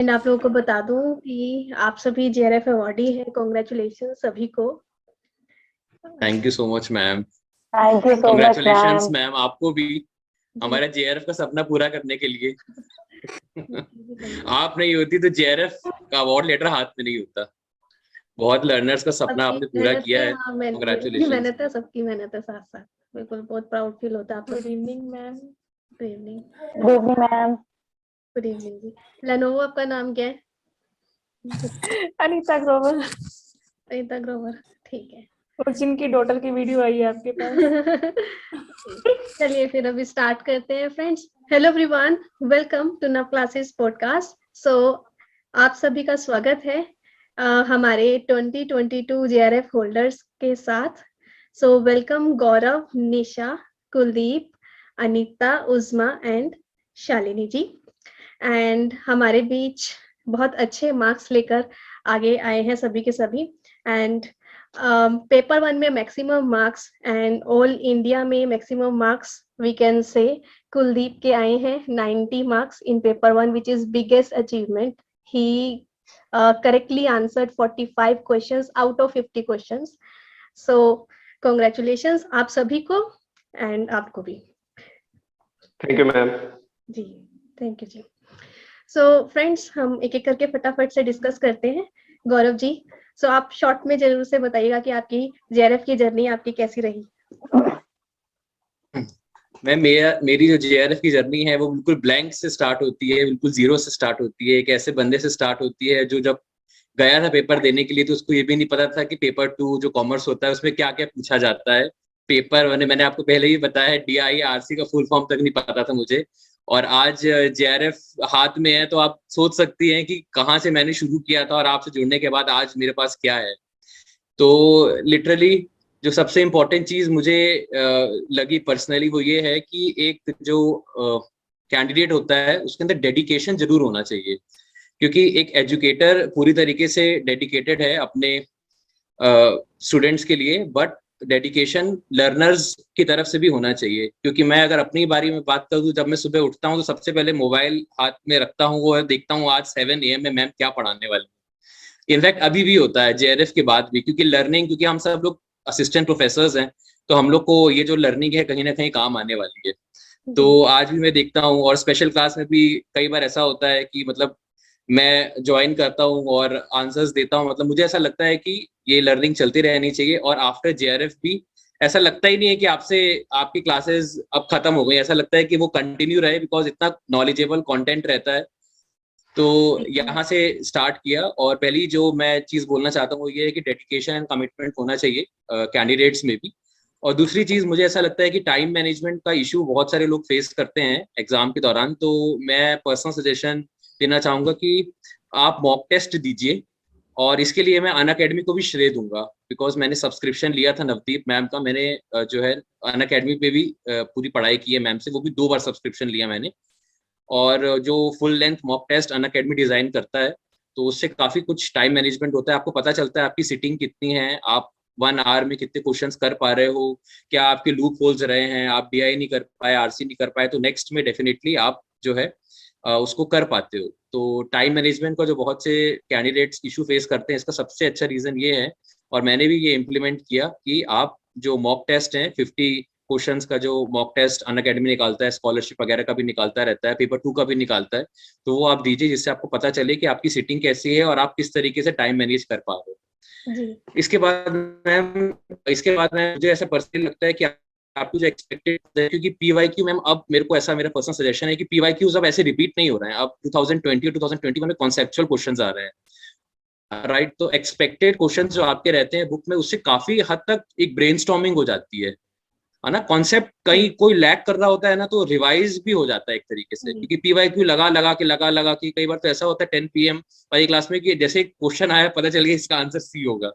And आप लोगों को बता दूं कि आप सभी जेआरएफ अवॉर्डी हैं। कॉन्ग्रेचुलेशन सभी को। Thank you so much ma'am. Thank you so much congratulations ma'am. Ma'am आपको भी हमारे जेआरएफ का सपना पूरा करने के लिए। आप नहीं होती तो जेआरएफ का अवार्ड लेटर हाथ में नहीं होता। बहुत लर्नर्स का सपना सबकी आपने पूरा मेहनत किया है। है। हाँ, मेरी कॉन्ग्रेचुलेशंस। मेहनत है, सबकी मेहनत है साथ साथ। बिल्कुल, बहुत प्राउड फील होता है। Good evening ma'am. Good evening. Good evening ma'am. Good evening जी। लेनोवो, आपका नाम क्या है? अनीता ग्रोवर। अनीता ग्रोवर, ठीक है। और जिनकी डॉटर की वीडियो आई है आपके पास। चलिए फिर अभी स्टार्ट करते हैं friends. Hello everyone, welcome to Nav classes podcast. So आप सभी का स्वागत है हमारे 2022 जेआरएफ होल्डर्स के साथ। So welcome Gaurav, Nisha, Kuldeep, Anita, Uzma and Shalini ji. And हमारे बीच बहुत अच्छे मार्क्स लेकर आगे आए हैं सभी के सभी। एंड पेपर 1 में maximum marks and all India में maximum marks we can say Kuldeep के आए हैं 90 marks in paper 1, which is biggest achievement. He correctly answered 45 questions out of 50 questions. So congratulations आप सभी को एंड आपको भी। Thank you ma'am. जी, थैंक यू जी। सो फ्रेंड्स, हम एक एक करके फटाफट से डिस्कस करते हैं। गौरव जी, सो आप शॉर्ट में जरूर से बताइएगा कि आपकी जेआरएफ की जर्नी आपकी कैसी रही। मेरी जो जेआरएफ की जर्नी है वो बिल्कुल ब्लैंक से स्टार्ट होती है, बिल्कुल जीरो से स्टार्ट होती है। एक ऐसे बंदे से स्टार्ट होती है जो जब गया था पेपर देने के लिए तो उसको ये भी नहीं पता था कि पेपर 2 जो कॉमर्स होता है उसमें क्या क्या पूछा जाता है। पेपर मैंने आपको पहले ही बताया, DIRC का फुल फॉर्म तक नहीं पता था मुझे। और आज जेआरएफ हाथ में है तो आप सोच सकती हैं कि कहाँ से मैंने शुरू किया था और आपसे जुड़ने के बाद आज मेरे पास क्या है। तो लिटरली जो सबसे इम्पोर्टेंट चीज मुझे लगी पर्सनली वो ये है कि एक जो कैंडिडेट होता है उसके अंदर डेडिकेशन जरूर होना चाहिए। क्योंकि एक एजुकेटर पूरी तरीके से डेडिकेटेड है अपने स्टूडेंट्स के लिए, बट डेडिकेशन लर्नर्स की तरफ से भी होना चाहिए। क्योंकि मैं अगर अपनी बारी में बात करूँ, जब मैं सुबह उठता हूँ तो सबसे पहले मोबाइल हाथ में रखता हूँ और देखता हूँ आज 7 AM में मैम क्या पढ़ाने वाली है। इनफैक्ट अभी भी होता है जेआरएफ के बाद भी, क्योंकि हम सब लोग असिस्टेंट प्रोफेसर्स हैं तो हम लोग को ये जो लर्निंग है कहीं ना कहीं काम आने वाली है। तो आज भी मैं देखता हूँ, और स्पेशल क्लास में भी कई बार ऐसा होता है कि मतलब मैं ज्वाइन करता हूँ और आंसर्स देता हूँ। मतलब मुझे ऐसा लगता है कि ये लर्निंग चलती रहनी चाहिए, और आफ्टर जेआरएफ भी ऐसा लगता ही नहीं है कि आपकी क्लासेस अब खत्म हो गई। ऐसा लगता है कि वो कंटिन्यू रहे, बिकॉज इतना नॉलेजेबल कंटेंट रहता है। तो यहाँ से स्टार्ट किया, और पहली जो मैं चीज बोलना चाहता हूँ वो ये है कि डेडिकेशन एंड कमिटमेंट होना चाहिए कैंडिडेट्स में भी। और दूसरी चीज मुझे ऐसा लगता है कि टाइम मैनेजमेंट का इशू बहुत सारे लोग फेस करते हैं एग्जाम के दौरान। तो मैं पर्सनल सजेशन देना चाहूंगा कि आप मॉक टेस्ट दीजिए, और इसके लिए मैं अनअकैडमी को भी श्रेय दूंगा, बिकॉज मैंने सब्सक्रिप्शन लिया था नवदीप मैम का। मैंने जो है अनअकैडमी पे भी पूरी पढ़ाई की है मैम से, वो भी 2 बार सब्सक्रिप्शन लिया मैंने। और जो full length mock test Unacademy design करता है तो उससे काफी कुछ टाइम मैनेजमेंट होता है। आपको पता चलता है आपकी सिटिंग कितनी है, आप 1 आवर में कितने क्वेश्चंस कर पा रहे हो, क्या आपके लूप होल्स रहे हैं, आप DI नहीं कर पाए, RC नहीं कर पाए, तो नेक्स्ट में डेफिनेटली आप जो है उसको कर पाते हो। तो टाइम मैनेजमेंट का जो बहुत से कैंडिडेट्स इशू फेस करते हैं, इसका सबसे अच्छा रीजन ये है, और मैंने भी ये इम्प्लीमेंट किया, कि आप जो मॉक टेस्ट हैं 50 क्वेश्चंस का जो मॉक टेस्ट अनअकैडमी निकालता है, स्कॉलरशिप वगैरह का भी निकालता रहता है, पेपर 2 का भी निकालता है, तो वो आप दीजिए, जिससे आपको पता चले कि आपकी सिटिंग कैसी है और आप किस तरीके से टाइम मैनेज कर पा रहे हो। जी। इसके बाद मैम मुझे ऐसा पर्सनली लगता है कि आपको जो एक्सपेक्टेड है, क्योंकि PYQ मैम अब मेरा पर्सनल सजेशन है कि PYQs अब ऐसे रिपीट नहीं हो रहे हैं। अब 2020 और 2021 में कॉन्सेप्चुअल क्वेश्चंस आ रहे हैं, राइट। तो एक्सपेक्टेड क्वेश्चंस जो आपके रहते हैं बुक में, उससे काफी हद तक एक ब्रेनस्टॉर्मिंग हो जाती है ना। कॉन्सेप्ट कहीं कोई लैग कर रहा होता है ना, तो रिवाइज भी हो जाता है एक तरीके से, क्योंकि PYQ लगा के कई बार तो ऐसा होता है 10 PM वाली क्लास में कि जैसे क्वेश्चन आया पता चल गया इसका आंसर C होगा।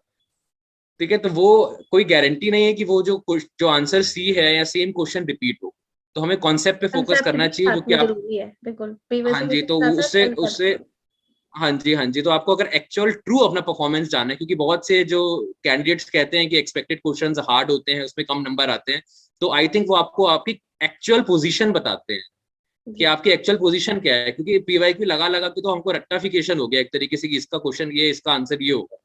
ठीक है, तो वो कोई गारंटी नहीं है कि वो जो आंसर C है या सेम क्वेश्चन रिपीट हो। तो हमें कॉन्सेप्ट पे फोकस कंसेप्ट करना भी चाहिए, जो साथ कि में आप, जरूरी है, बिल्कुल। हाँ जी, तो उससे हाँ जी, तो आपको अगर एक्चुअल ट्रू अपना परफॉर्मेंस जानना है, क्योंकि बहुत से जो कैंडिडेट्स कहते हैं कि एक्सपेक्टेड क्वेश्चंस हार्ड होते हैं, उसमें कम नंबर आते हैं, तो आई थिंक वो आपको आपकी एक्चुअल पोजीशन बताते हैं कि आपकी एक्चुअल पोजीशन क्या है, क्योंकि पीवाईक्यू लगा लगा के तो हमको रट्टाफिकेशन हो गया एक तरीके से कि इसका क्वेश्चन ये, इसका आंसर ये होगा,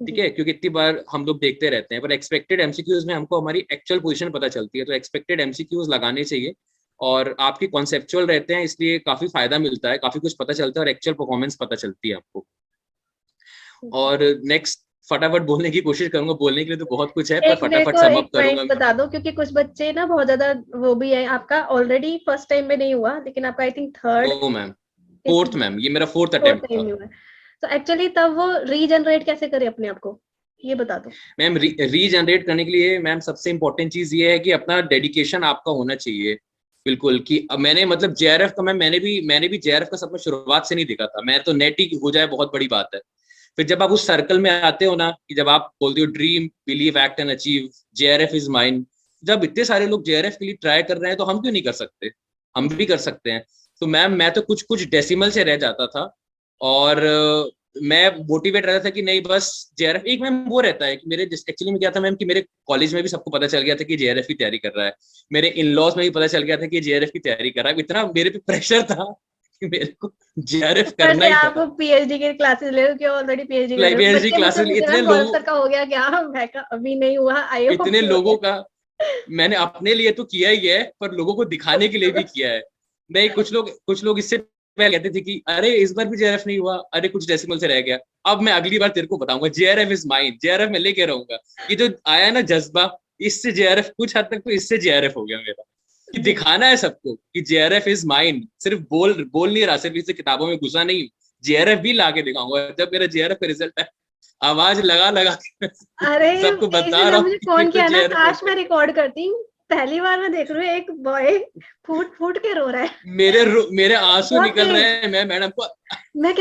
ठीक है, क्योंकि इतनी बार हम लोग देखते रहते हैं। पर एक्सपेक्टेड एमसीक्यूज में हमको हमारी एक्चुअल पोजीशन पता चलती है, तो एक्सपेक्टेड एमसीक्यूज लगाने चाहिए और आपकी कॉन्सेप्चुअल रहते हैं, इसलिए काफी फायदा मिलता है, काफी कुछ पता चलता है और एक्चुअल परफॉर्मेंस पता चलती है आपको। और नेक्स्ट फटाफट बोलने की कोशिश करूंगा, बोलने के लिए तो बहुत कुछ है, पर फटाफट सम अप करूंगा। बता दो, क्योंकि कुछ बच्चे ना बहुत ज्यादा वो भी है, आपका ऑलरेडी फर्स्ट टाइम में नहीं हुआ, लेकिन आपका I think third ma'am fourth, ma'am ये मेरा फोर्थ अटेम्प्ट था। तो एक्चुअली तब वो रीजनरेट कैसे करे अपने आप को, ये बता दो। मैम रीजनरेट करने के लिए मैम सबसे इंपॉर्टेंट चीज ये है कि अपना डेडिकेशन आपका होना चाहिए, बिल्कुल। कि मैंने मतलब जेआरएफ का मैंने भी जेआरएफ का सपना शुरुआत से नहीं देखा था, मैं तो नेट ही हो जाए बहुत बड़ी बात है। फिर जब आप उस सर्कल में आते हो ना, कि जब आप बोलते हो dream, believe, act and achieve, JRF is mine, जब इतने सारे लोग जेआरएफ के लिए ट्राई कर रहे हैं तो हम क्यों नहीं कर सकते, हम भी कर सकते हैं। तो मैम मैं तो कुछ डेसिमल से रह जाता था और मैं मोटिवेट रहता था कि नहीं बस जेआरएफ। एक मैम वो रहता है कि मेरे एक्चुअली में क्या था मैम कि मेरे कॉलेज में भी सबको पता चल गया था कि जेआरएफ की तैयारी कर रहा है, मेरे इन लॉज में भी पता चल गया था कि जेआरएफ की तैयारी कर रहा है। इतना मेरे पे प्रेशर था कि मेरे को जेआरएफ करना ही था। आप पीएचडी के क्लासेस ले रहे हो, क्या ऑलरेडी पीएचडी क्लासेस इतने लोगों का हो गया क्या, मैं का अभी नहीं हुआ, आयो इतने लोगों का मैंने अपने लिए तो किया ही है, पर लोगों को दिखाने के लिए भी किया है। नहीं, कुछ लोग इससे पहले कहते थे कि अरे इस बार भी जेआरएफ नहीं हुआ, अरे कुछ डेसिमल से रह गया। अब मैं अगली बार तेरे को बताऊंगा, जेआरएफ इज माइन, जेआरएफ मैं लेके रहूंगा। ये जो आया ना जज्बा, इससे जेआरएफ कुछ हद तक तो इससे जेआरएफ हो गया मेरा, कि दिखाना है सबको कि जेआरएफ इज माइन। सिर्फ बोल नहीं रहा, सिर्फ इसे किताबों में घुसा नहीं, जेआरएफ भी लाके दिखाऊंगा। जब मेरा जेआरएफ का रिजल्ट है, आवाज लगा के अरे सबको बता रहा हूँ। फोन किया ना, काश मैं रिकॉर्ड करती। पहली बार मैं देख रही हूँ एक बॉय फूट के रो रहा है, मेरे आंसू निकल रहे हैं। मैं मैडम को मैं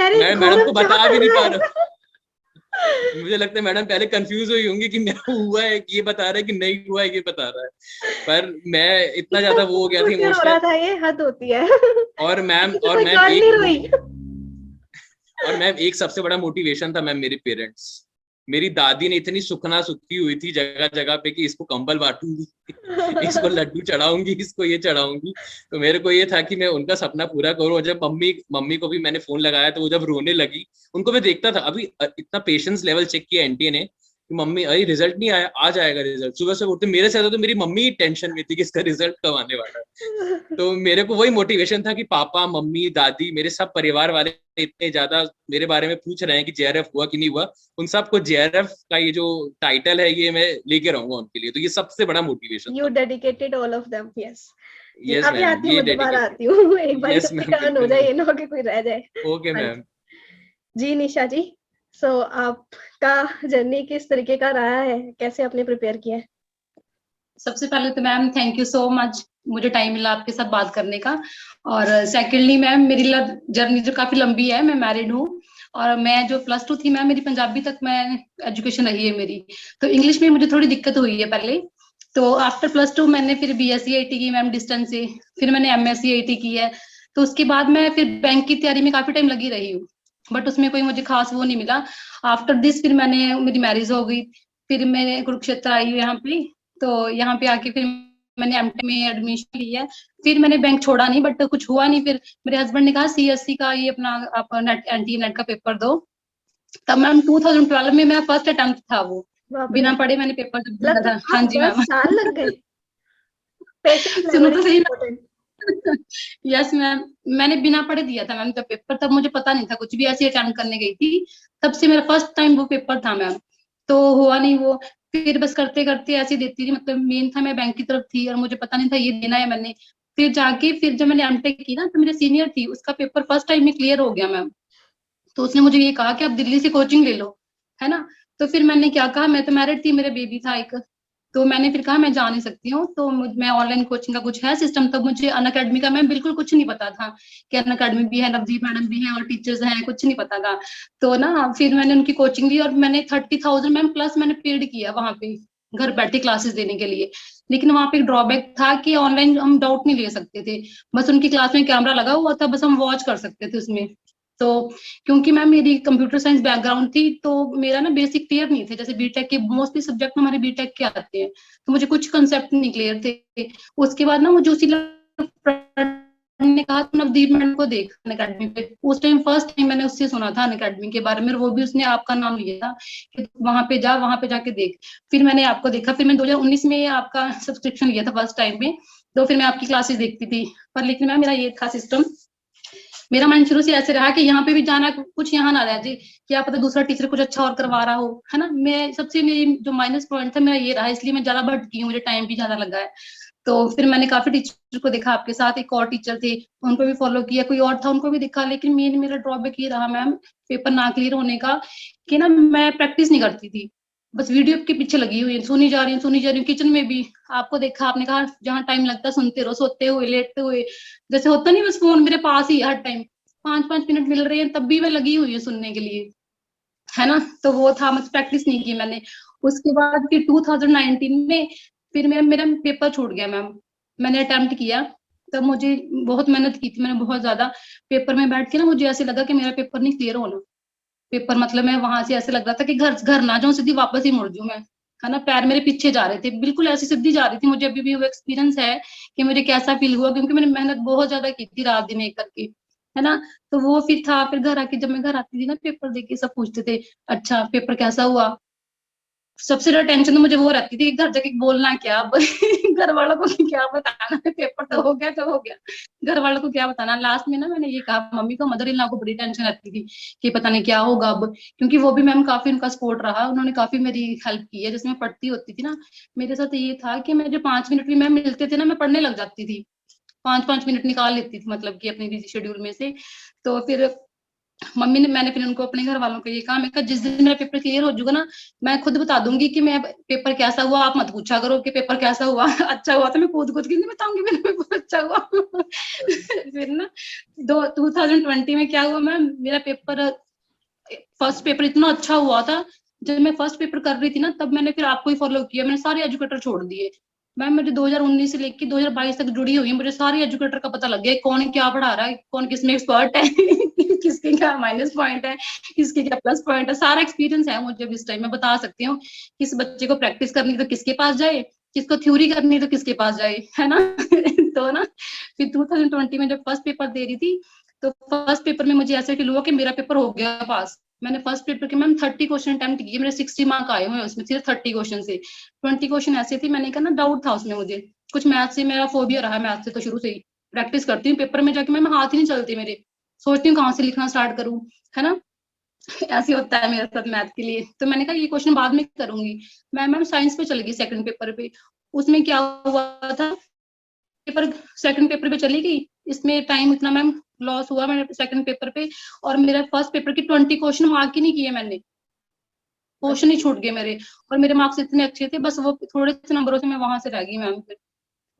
बता भी नहीं पा रहा। मुझे लगता है मैडम पहले कंफ्यूज हुई होंगी कि मेरा हुआ है, ये बता रहा है कि नहीं हुआ है ये बता रहा है, पर मैं इतना ज्यादा वो हो गया था इमोशनल। ये हद होती है। और मैम एक सबसे बड़ा मोटिवेशन था मैम मेरे पेरेंट्स। मेरी दादी ने इतनी सुखी हुई थी जगह जगह पे कि इसको कंबल बांटूंगी, इसको लड्डू चढ़ाऊंगी, इसको ये चढ़ाऊंगी। तो मेरे को ये था कि मैं उनका सपना पूरा करूं। और जब मम्मी को भी मैंने फोन लगाया तो वो जब रोने लगी, उनको मैं देखता था, अभी इतना पेशेंस लेवल चेक किया एनटीए ने कि मम्मी अरे रिजल्ट नहीं आया, आ जाएगा रिजल्ट। सुबह से उठते मेरे से तो मेरी मम्मी टेंशन में थी कि इसका रिजल्ट कब आने वाला है। तो मेरे को वही मोटिवेशन था कि पापा, मम्मी, दादी, मेरे सब परिवार वाले इतने ज्यादा मेरे बारे में पूछ रहे हैं कि जेआरएफ हुआ कि नहीं हुआ, उन सबको जेआरएफ का ये जो टाइटल है ये मैं लेके रहूंगा उनके लिए। तो ये सबसे बड़ा motivation. You dedicated all of them. Yes yes ma'am, ये दोबारा आती हूँ, एक बार टर्न हो जाए, ये ना हो कि कोई रह जाए। Okay ma'am. जी निशा जी, सो आपका जर्नी किस तरीके का रहा है, कैसे आपने प्रिपेयर किया है? सबसे पहले तो ma'am thank you so much, मुझे टाइम मिला आपके साथ बात करने का। और सेकेंडली मैम मेरी जर्नी जो काफी लंबी है, मैं मैरिड हूँ और मैं जो +2 थी मैम, मेरी पंजाबी तक मैं एजुकेशन रही है मेरी। तो इंग्लिश में मुझे थोड़ी दिक्कत हुई है पहले। तो आफ्टर +2 मैंने फिर BSc IT की मैम डिस्टेंस से, फिर मैंने MSc IT की है। तो उसके बाद मैं फिर बैंक की तैयारी में काफी टाइम लगी रही हूँ, बट उसमें कोई मुझे खास वो नहीं मिला। आफ्टर दिस फिर मेरी मैरिज हो गई, फिर मैं कुरुक्षेत्र आई हूँ यहाँ पे। तो यहाँ पे आके फिर मैंने MTech में एडमिशन लिया है। फिर मैंने बैंक छोड़ा नहीं, बट कुछ हुआ नहीं। फिर मेरे हस्बैंड ने कहा CSC का ये अपना आप NTE नेट का पेपर दो। तब मैम 2012 में मेरा फर्स्ट अटेम्प्ट था, वो बिना पढ़े मैंने पेपर दिया था। हाँ जी मैम, साल लग गए। सुनो तो सही। यस मैम, मैंने बिना पढ़े दिया था मैम जब पेपर, तब मुझे पता नहीं था कुछ भी, ऐसे अटेम्प्ट करने गई थी। तब से मेरा फर्स्ट टाइम वो पेपर था मैम, तो हुआ नहीं वो। फिर बस करते करते ऐसे देती थी, मतलब मेन था मैं बैंक की तरफ थी और मुझे पता नहीं था ये देना है मैंने। फिर जाके फिर जब मैंने MTech की ना, तो मेरे सीनियर थी, उसका पेपर फर्स्ट टाइम में क्लियर हो गया मैम। तो उसने मुझे ये कहा कि आप दिल्ली से कोचिंग ले लो, है ना। तो फिर मैंने क्या कहा, मैं तो मैरिड थी, मेरा बेबी था एक, तो मैंने फिर कहा मैं जा नहीं सकती हूँ, तो मैं ऑनलाइन कोचिंग का कुछ है सिस्टम। तब मुझे अनअकैडमी का मैम बिल्कुल कुछ नहीं पता था कि अनअकैडमी भी है, नवदीप मैडम भी है और टीचर्स हैं, कुछ नहीं पता था। तो ना फिर मैंने उनकी कोचिंग ली और मैंने 30,000 मैम प्लस मैंने पेड किया वहां पे घर बैठे क्लासेस देने के लिए। लेकिन वहां पे एक ड्रॉबैक था कि ऑनलाइन हम डाउट नहीं ले सकते थे, बस उनकी क्लास में कैमरा लगा हुआ था, बस हम वॉच कर सकते थे उसमें। तो क्योंकि मैम मेरी कंप्यूटर साइंस बैकग्राउंड थी, तो मेरा ना बेसिक क्लियर नहीं थे। जैसे बीटेक के मोस्टली सब्जेक्ट हमारे बीटेक के आते हैं, तो मुझे कुछ कंसेप्ट नहीं क्लियर थे। उसके बाद ना मुझे उसी मैंने कहा नवदीप मैडम को देख अनअकैडमी पे। उस टाइम फर्स्ट टाइम मैंने उससे सुना था अनअकैडमी के बारे में, वो भी उसने आपका नाम लिया था कि वहां पे जा, वहां पे जाके देख। फिर मैंने आपको देखा, फिर मैंने 2019 में आपका सब्सक्रिप्शन लिया था फर्स्ट टाइम में, तो फिर मैं आपकी क्लासेस देखती थी। पर लेकिन मैम मेरा ये था सिस्टम, मेरा मन शुरू से ऐसे रहा कि यहाँ पे भी जाना, कुछ यहाँ ना रह जाए, क्या पता दूसरा टीचर कुछ अच्छा और करवा रहा हो, है ना। मैं सबसे मेरी जो माइनस पॉइंट था मेरा ये रहा, इसलिए मैं ज्यादा भटकी हूँ, मुझे टाइम भी ज्यादा लगा है। तो फिर मैंने काफी टीचर को देखा आपके साथ, एक और टीचर थे उनको भी फॉलो किया, कोई और था उनको भी देखा, लेकिन मेरा ड्रॉबैक ये रहा मैम पेपर ना क्लियर होने का कि ना मैं प्रैक्टिस नहीं करती थी, बस वीडियो के पीछे लगी हुई, सुनी जा रही हूँ। किचन में भी आपको देखा, आपने कहा जहाँ टाइम लगता है सुनते रहो, सोते हुए लेटते हुए, जैसे होता नहीं, बस फोन मेरे पास ही हर टाइम 5-5 मिनट मिल रहे हैं तब भी मैं लगी हुई हूँ सुनने के लिए, है ना। तो वो था, मतलब प्रैक्टिस नहीं की मैंने। उसके बाद फिर 2019 में फिर मेरा पेपर छूट गया मैम। मैंने अटेम्प्ट किया, तब मुझे बहुत मेहनत की थी मैंने, बहुत ज्यादा। पेपर में बैठ के ना मुझे ऐसे लगा कि मेरा पेपर नहीं क्लियर होना। पेपर मतलब मैं वहां से ऐसे लग रहा था कि घर ना जाऊं, सीधी वापस ही मुड़ जाऊं मैं, है ना। पैर मेरे पीछे जा रहे थे, बिल्कुल ऐसी सीधी जा रही थी। मुझे अभी भी वो एक्सपीरियंस है कि मुझे कैसा फील हुआ, क्योंकि मैंने मेहनत बहुत ज्यादा की थी रात दिन एक करके, है ना। तो वो फिर था, फिर घर आके जब मैं घर आती थी ना, पेपर देख के सब पूछते थे अच्छा पेपर कैसा हुआ। सबसे ज्यादा टेंशन तो मुझे वो रहती थी कि घर जाके बोलना क्या अब घर वालों को क्या बताना, पेपर तो हो गया तो हो गया, घर वालों को क्या बताना। लास्ट में ना मैंने ये कहा मम्मी को, मदर इन लॉ को बड़ी टेंशन रहती थी कि पता नहीं क्या होगा अब, क्योंकि वो भी मैम काफी उनका सपोर्ट रहा, उन्होंने काफी मेरी हेल्प की है। जिसमें पढ़ती होती थी ना, मेरे साथ ये था कि मैं जो 5 मिनट भी मैम मिलते थे ना, मैं पढ़ने लग जाती थी, 5-5 मिनट निकाल लेती थी, मतलब कि अपनी बिजी शेड्यूल में से। तो फिर मैंने फिर उनको, अपने घर वालों को ये कहा, मैं कहा जिस दिन मेरा पेपर क्लियर हो जाएगा ना, मैं खुद बता दूंगी कि मैं पेपर कैसा हुआ, आप मत पूछा करो कि पेपर कैसा हुआ अच्छा हुआ तो मैं कूद कूद के नहीं बताऊंगी मेरा पेपर अच्छा हुआ फिर ना 2020 में क्या हुआ मैम, मेरा पेपर, फर्स्ट पेपर इतना अच्छा हुआ था। जब मैं फर्स्ट पेपर कर रही थी ना, तब मैंने फिर आपको ही फॉलो किया, मैंने सारे एजुकेटर छोड़ दिए। मैम मुझे 2019 से लेकर 2022 तक जुड़ी हुई है, मुझे सारे एजुकेटर का पता लग गया कौन क्या पढ़ा रहा है, कौन किसमें एक्सपर्ट है किसके क्या माइनस पॉइंट है, किसके क्या प्लस पॉइंट है, सारा एक्सपीरियंस है मुझे इस टाइम। मैं बता सकती हूँ किस बच्चे को प्रैक्टिस करनी तो किसके पास जाए, किसको थ्योरी करनी तो किसके पास जाए, है ना तो ना फिर 2020 में जब फर्स्ट पेपर दे रही थी, तो फर्स्ट पेपर में मुझे ऐसे फील हुआ कि मेरा पेपर हो गया पास। मैंने फर्स्ट पेपर के मैम 30 क्वेश्चन अटेम्प्ट किए, मेरे 60 मार्क आए हुए उसमें, सिर्फ 30 क्वेश्चन से। 20 क्वेश्चन ऐसे थे, मैंने कहा ना डाउट था उसमें मुझे कुछ, मैथ से मेरा फोबिया रहा, मैथ से तो शुरू से ही प्रैक्टिस करती हूँ, पेपर में जाके मैम हाथ ही नहीं चलते मेरे, सोचती हूँ कहाँ से लिखना स्टार्ट करूँ, है ना ऐसे होता है मेरे साथ मैथ के लिए। तो मैंने कहा ये क्वेश्चन बाद में करूंगी। मैं मैम साइंस पे चली गई सेकंड पेपर पे। उसमें क्या हुआ था, पेपर सेकंड पेपर पे चली गई, इसमें टाइम इतना मैम लॉस हुआ मेरे सेकंड पेपर पे, और मेरा फर्स्ट पेपर के 20 क्वेश्चन मार्क ही नहीं किए मैंने, क्वेश्चन ही छूट गए मेरे, और मेरे मार्क्स इतने अच्छे थे, बस वो थोड़े से नंबरों से मैं वहां से रह गई मैम। फिर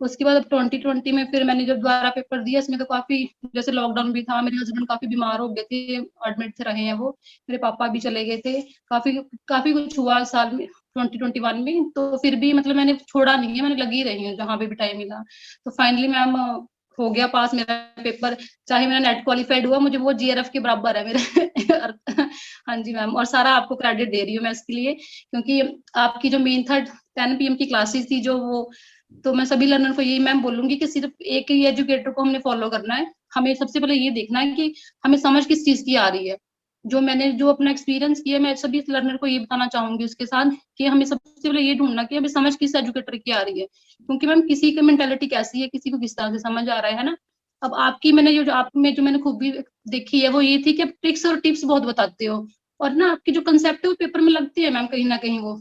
उसके बाद अब 2020 में फिर मैंने जब दोबारा पेपर दिया, इसमें तो काफी, जैसे लॉकडाउन भी था, मेरे हस्बैंड काफी बीमार हो गए थे, एडमिट थे रहे हैं वो, मेरे पापा भी चले गए थे, काफी काफी कुछ हुआ इस साल में 2021 में। तो फिर भी मतलब मैंने छोड़ा नहीं है, मैंने लगी रही हूँ जहाँ पे भी टाइम मिला। तो फाइनली मैम हो गया पास मेरा पेपर, चाहे मेरा नेट क्वालिफाइड हुआ, मुझे वो जीआरएफ के बराबर है मेरे हाँ जी मैम, और सारा आपको क्रेडिट दे रही हूँ मैं इसके लिए, क्योंकि आपकी जो मेन था 10 PM की क्लासेस थी जो वो, तो मैं सभी लर्नर को यही मैम बोलूंगी कि सिर्फ एक ही एजुकेटर को हमने फॉलो करना है। हमें सबसे पहले ये देखना है कि हमें समझ किस चीज की आ रही है। जो अपना एक्सपीरियंस किया, मैं सभी लर्नर को ये बताना चाहूंगी उसके साथ कि हमें सबसे पहले ये ढूंढना कि हमें समझ किस एजुकेटर की आ रही है, क्योंकि मैम किसी की मेंटेलिटी कैसी है, किसी को किस तरह से समझ आ रहा है ना। अब आपकी मैंने जो आप में जो मैंने खूबी देखी है वो ये थी कि आप ट्रिक्स और टिप्स बहुत बताते हो, और ना आपके जो कंसेप्ट है वो पेपर में लगते हैं मैम, कहीं ना कहीं वो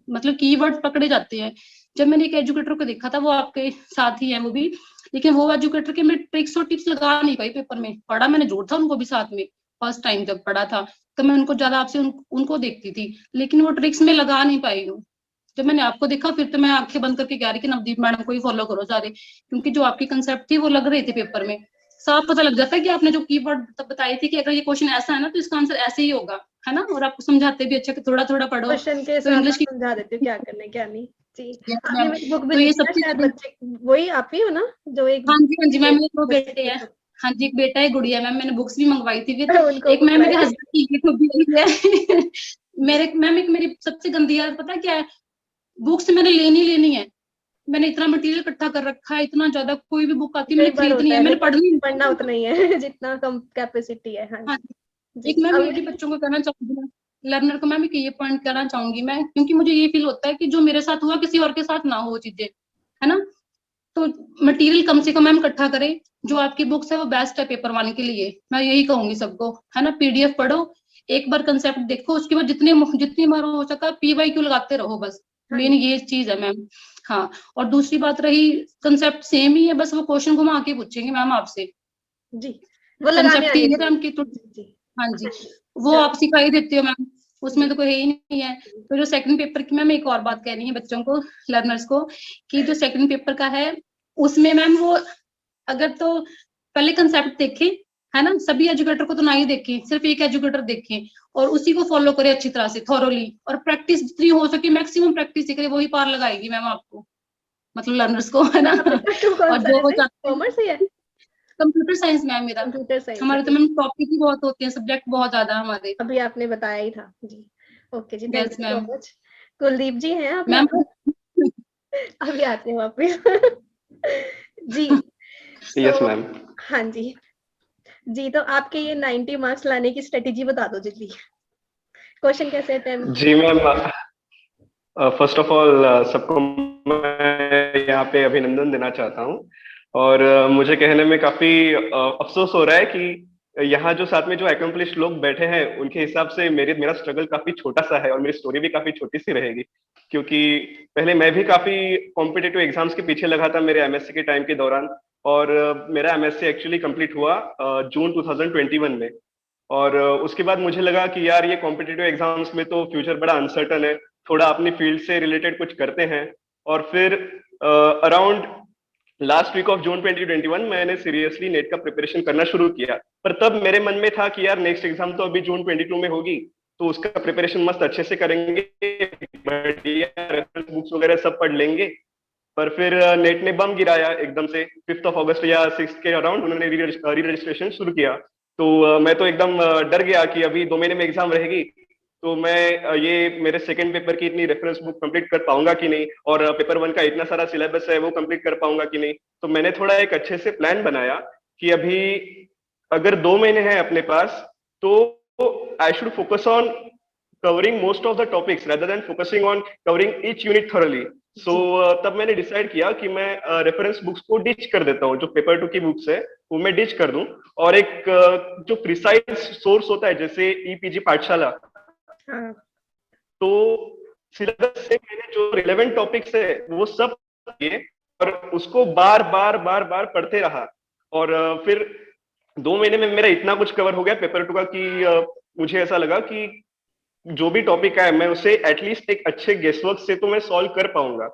मतलब कीवर्ड पकड़े जाते हैं। जब मैंने एक एजुकेटर को देखा था, वो आपके साथ ही है वो भी, लेकिन वो एजुकेटर के मैं ट्रिक्स और टिप्स लगा नहीं पाई पेपर में, पढ़ा मैंने जोर था उनको भी साथ में, फर्स्ट टाइम जब पढ़ा था तो मैं उनको ज्यादा आपसे उनको देखती थी, लेकिन वो ट्रिक्स में लगा नहीं पाई हूँ। जब मैंने आपको देखा फिर तो मैं आंखें बंद करके कह रही कि नवदीप मैडम को ही फॉलो करो सारे, क्योंकि जो आपकी कंसेप्ट थी वो लग रही थी पेपर में, साफ पता लग जाता है कि आपने जो कीवर्ड बताई थी कि अगर ये क्वेश्चन ऐसा है ना तो इसका आंसर ऐसे ही होगा, है ना। और आपको समझाते भी अच्छा कि थोड़ा थोड़ा पढ़ो, क्वेश्चन के तो साथ इंग्लिश की समझा देते हो क्या करना है क्या नहीं। जी, Yes, आपने मैम। मेरी बुक भी तो ये देखी ना सब शायद, चीजें, बच्चे वही आप ही हो ना जो एक हाँ जी मैम, मेरे दो बच्चे बेटे हैं, की हाँ जी एक बेटा है, गुड़िया मैम, मैंने बुक्स भी मंगवाई थी फिर, उनको एक मैम मेरे पकड़ाई हस्बैंड की ये खूबी है मेरे मैम एक मेरी सबसे गंदी आदत पता है क्या है, बुक्स मैंने लेनी है, मैंने इतना मटेरियल इकट्ठा कर रखा है, इतना ज्यादा, कोई भी बुक आती है मैंने कई बार खरीदनी होता है, मैंने लेकिन पढ़नी पढ़ना उतना ही है जितना कम कैपेसिटी है। हाँ हाँ जी। जी। एक जी मैम ये भी अभी बच्चों को कहना चाहूंगी, लर्नर को मैम ये पॉइंट कहना चाहूंगी मैं, क्योंकि मुझे ये फील होता है कि जो मेरे साथ हुआ किसी और के साथ ना हो वो चीजें, है ना। तो मटेरियल कम से कम मैम इकट्ठा करें, जो आपकी बुक्स है वो बेस्ट है पेपर वन के लिए, मैं यही कहूंगी सबको, है ना। पीडीएफ पढ़ो, एक बार कंसेप्ट देखो, उसके बाद जितनी बार हो सका पीवाईक्यू लगाते रहो बस, हाँ मेन ये चीज है मैम। हाँ, और दूसरी बात रही, कंसेप्ट सेम ही है, बस वो क्वेश्चन घुमा के पूछेंगे मैम आपसे, जी, वो लगाने कंसेप्ट आने ही है चाहिए। मैम की तो। जी जी। हाँ जी, हाँ जी, वो चलो। आप सिखाई देते हो मैम, उसमें जी तो कोई है ही नहीं है। तो जो सेकंड पेपर की मैम एक और बात कहनी है बच्चों को, लर्नर्स को, कि जो सेकंड पेपर का है उसमें मैम वो अगर तो पहले कंसेप्ट देखें, है ना, सभी एजुकेटर को तो ना ही देखें, सिर्फ एक एजुकेटर देखें और उसी को फॉलो करें अच्छी तरह से थॉरोली, और प्रैक्टिस जितनी हो सके मैक्सिमम प्रैक्टिस करें, वही पार लगाएगी मैम आपको, मतलब लर्नर्स को, है ना। आपका प्लस टू कौन और सा जो है वो भाई, चाहते हैं, कॉमर्स ही है? कंप्यूटर साइंस मैम मेरा, कंप्यूटर साइंस है। हमारे तो मैम टॉपिक ही बहुत होते हैं, सब्जेक्ट बहुत ज्यादा है हमारे। अभी आपने बताया ही था जी। ओके जी, thank yes you so ma'am. Much. Kuldeep ji हैं आप यहाँ मैम पे? अभी आते हैं वापस। जी। Yes so ma'am. हाँ जी। जी, तो आपके ये 90 मार्क्स लाने की स्ट्रेटेजी बता दो जल्दी। क्वेश्चन कैसे अटेम्प्ट? जी मैम, फर्स्ट ऑफ ऑल सबको मैं यहाँ पे अभिनंदन देना चाहता हूँ। और मुझे कहने में काफी अफसोस हो रहा है कि यहाँ जो साथ में जो एकम्प्लिश लोग बैठे हैं उनके हिसाब से मेरा स्ट्रगल काफी छोटा सा है और मेरी स्टोरी भी काफी छोटी सी रहेगी, क्योंकि पहले मैं भी काफी कॉम्पिटिटिव एग्जाम्स के पीछे लगा था मेरे एमएससी के टाइम के दौरान। और मेरा एमएससी एक्चुअली कंप्लीट हुआ जून 2021 में। और उसके बाद मुझे लगा कि यार ये कॉम्पिटिटिव एग्जाम्स में तो फ्यूचर बड़ा अनसर्टन है, थोड़ा अपनी फील्ड से रिलेटेड कुछ करते हैं। और फिर around last week of June 2021 मैंने सीरियसली नेट का प्रिपरेशन करना शुरू किया। पर तब मेरे मन में था कि यार नेक्स्ट एग्जाम तो अभी जून 22 में होगी, तो उसका प्रिपरेशन मस्त अच्छे से करेंगे, बढ़िया रेफरेंस बुक्स वगैरह सब पढ़ लेंगे। पर फिर नेट ने बम गिराया एकदम से, 5 अगस्त या 6 के अराउंड उन्होंने री रजिस्ट्रेशन शुरू किया। तो मैं तो एकदम डर गया कि अभी 2 महीने में एग्जाम रहेगी, तो मैं ये मेरे सेकंड पेपर की इतनी रेफरेंस बुक कंप्लीट कर पाऊंगा कि नहीं, और पेपर वन का इतना सारा सिलेबस है वो कंप्लीट कर पाऊंगा कि नहीं। तो मैंने थोड़ा एक अच्छे से प्लान बनाया कि अभी अगर 2 महीने हैं अपने पास, तो I should focus on covering most of the topics rather than focusing on covering each unit thoroughly. So तब मैंने डिसाइड किया कि मैं रेफरेंस बुक्स को डिच कर देता हूँ, जो पेपर 2 की बुक्स है वो मैं डिच कर दूं, और एक जो प्रिसाइज सोर्स होता है जैसे ईपीजी पाठशाला, हाँ तो सिलेबस से मैंने जो रिलेवेंट टॉपिक्स है वो सब किए और उसको बार बार बार बार पढ़ते रहा। और फिर 2 महीने में मेरा इतना कुछ कवर हो गया पेपर 2 का कि मुझे ऐसा लगा कि जो भी टॉपिक है मैं उसे एटलीस्ट एक अच्छे गेसवर्क से तो मैं सॉल्व कर पाऊंगा।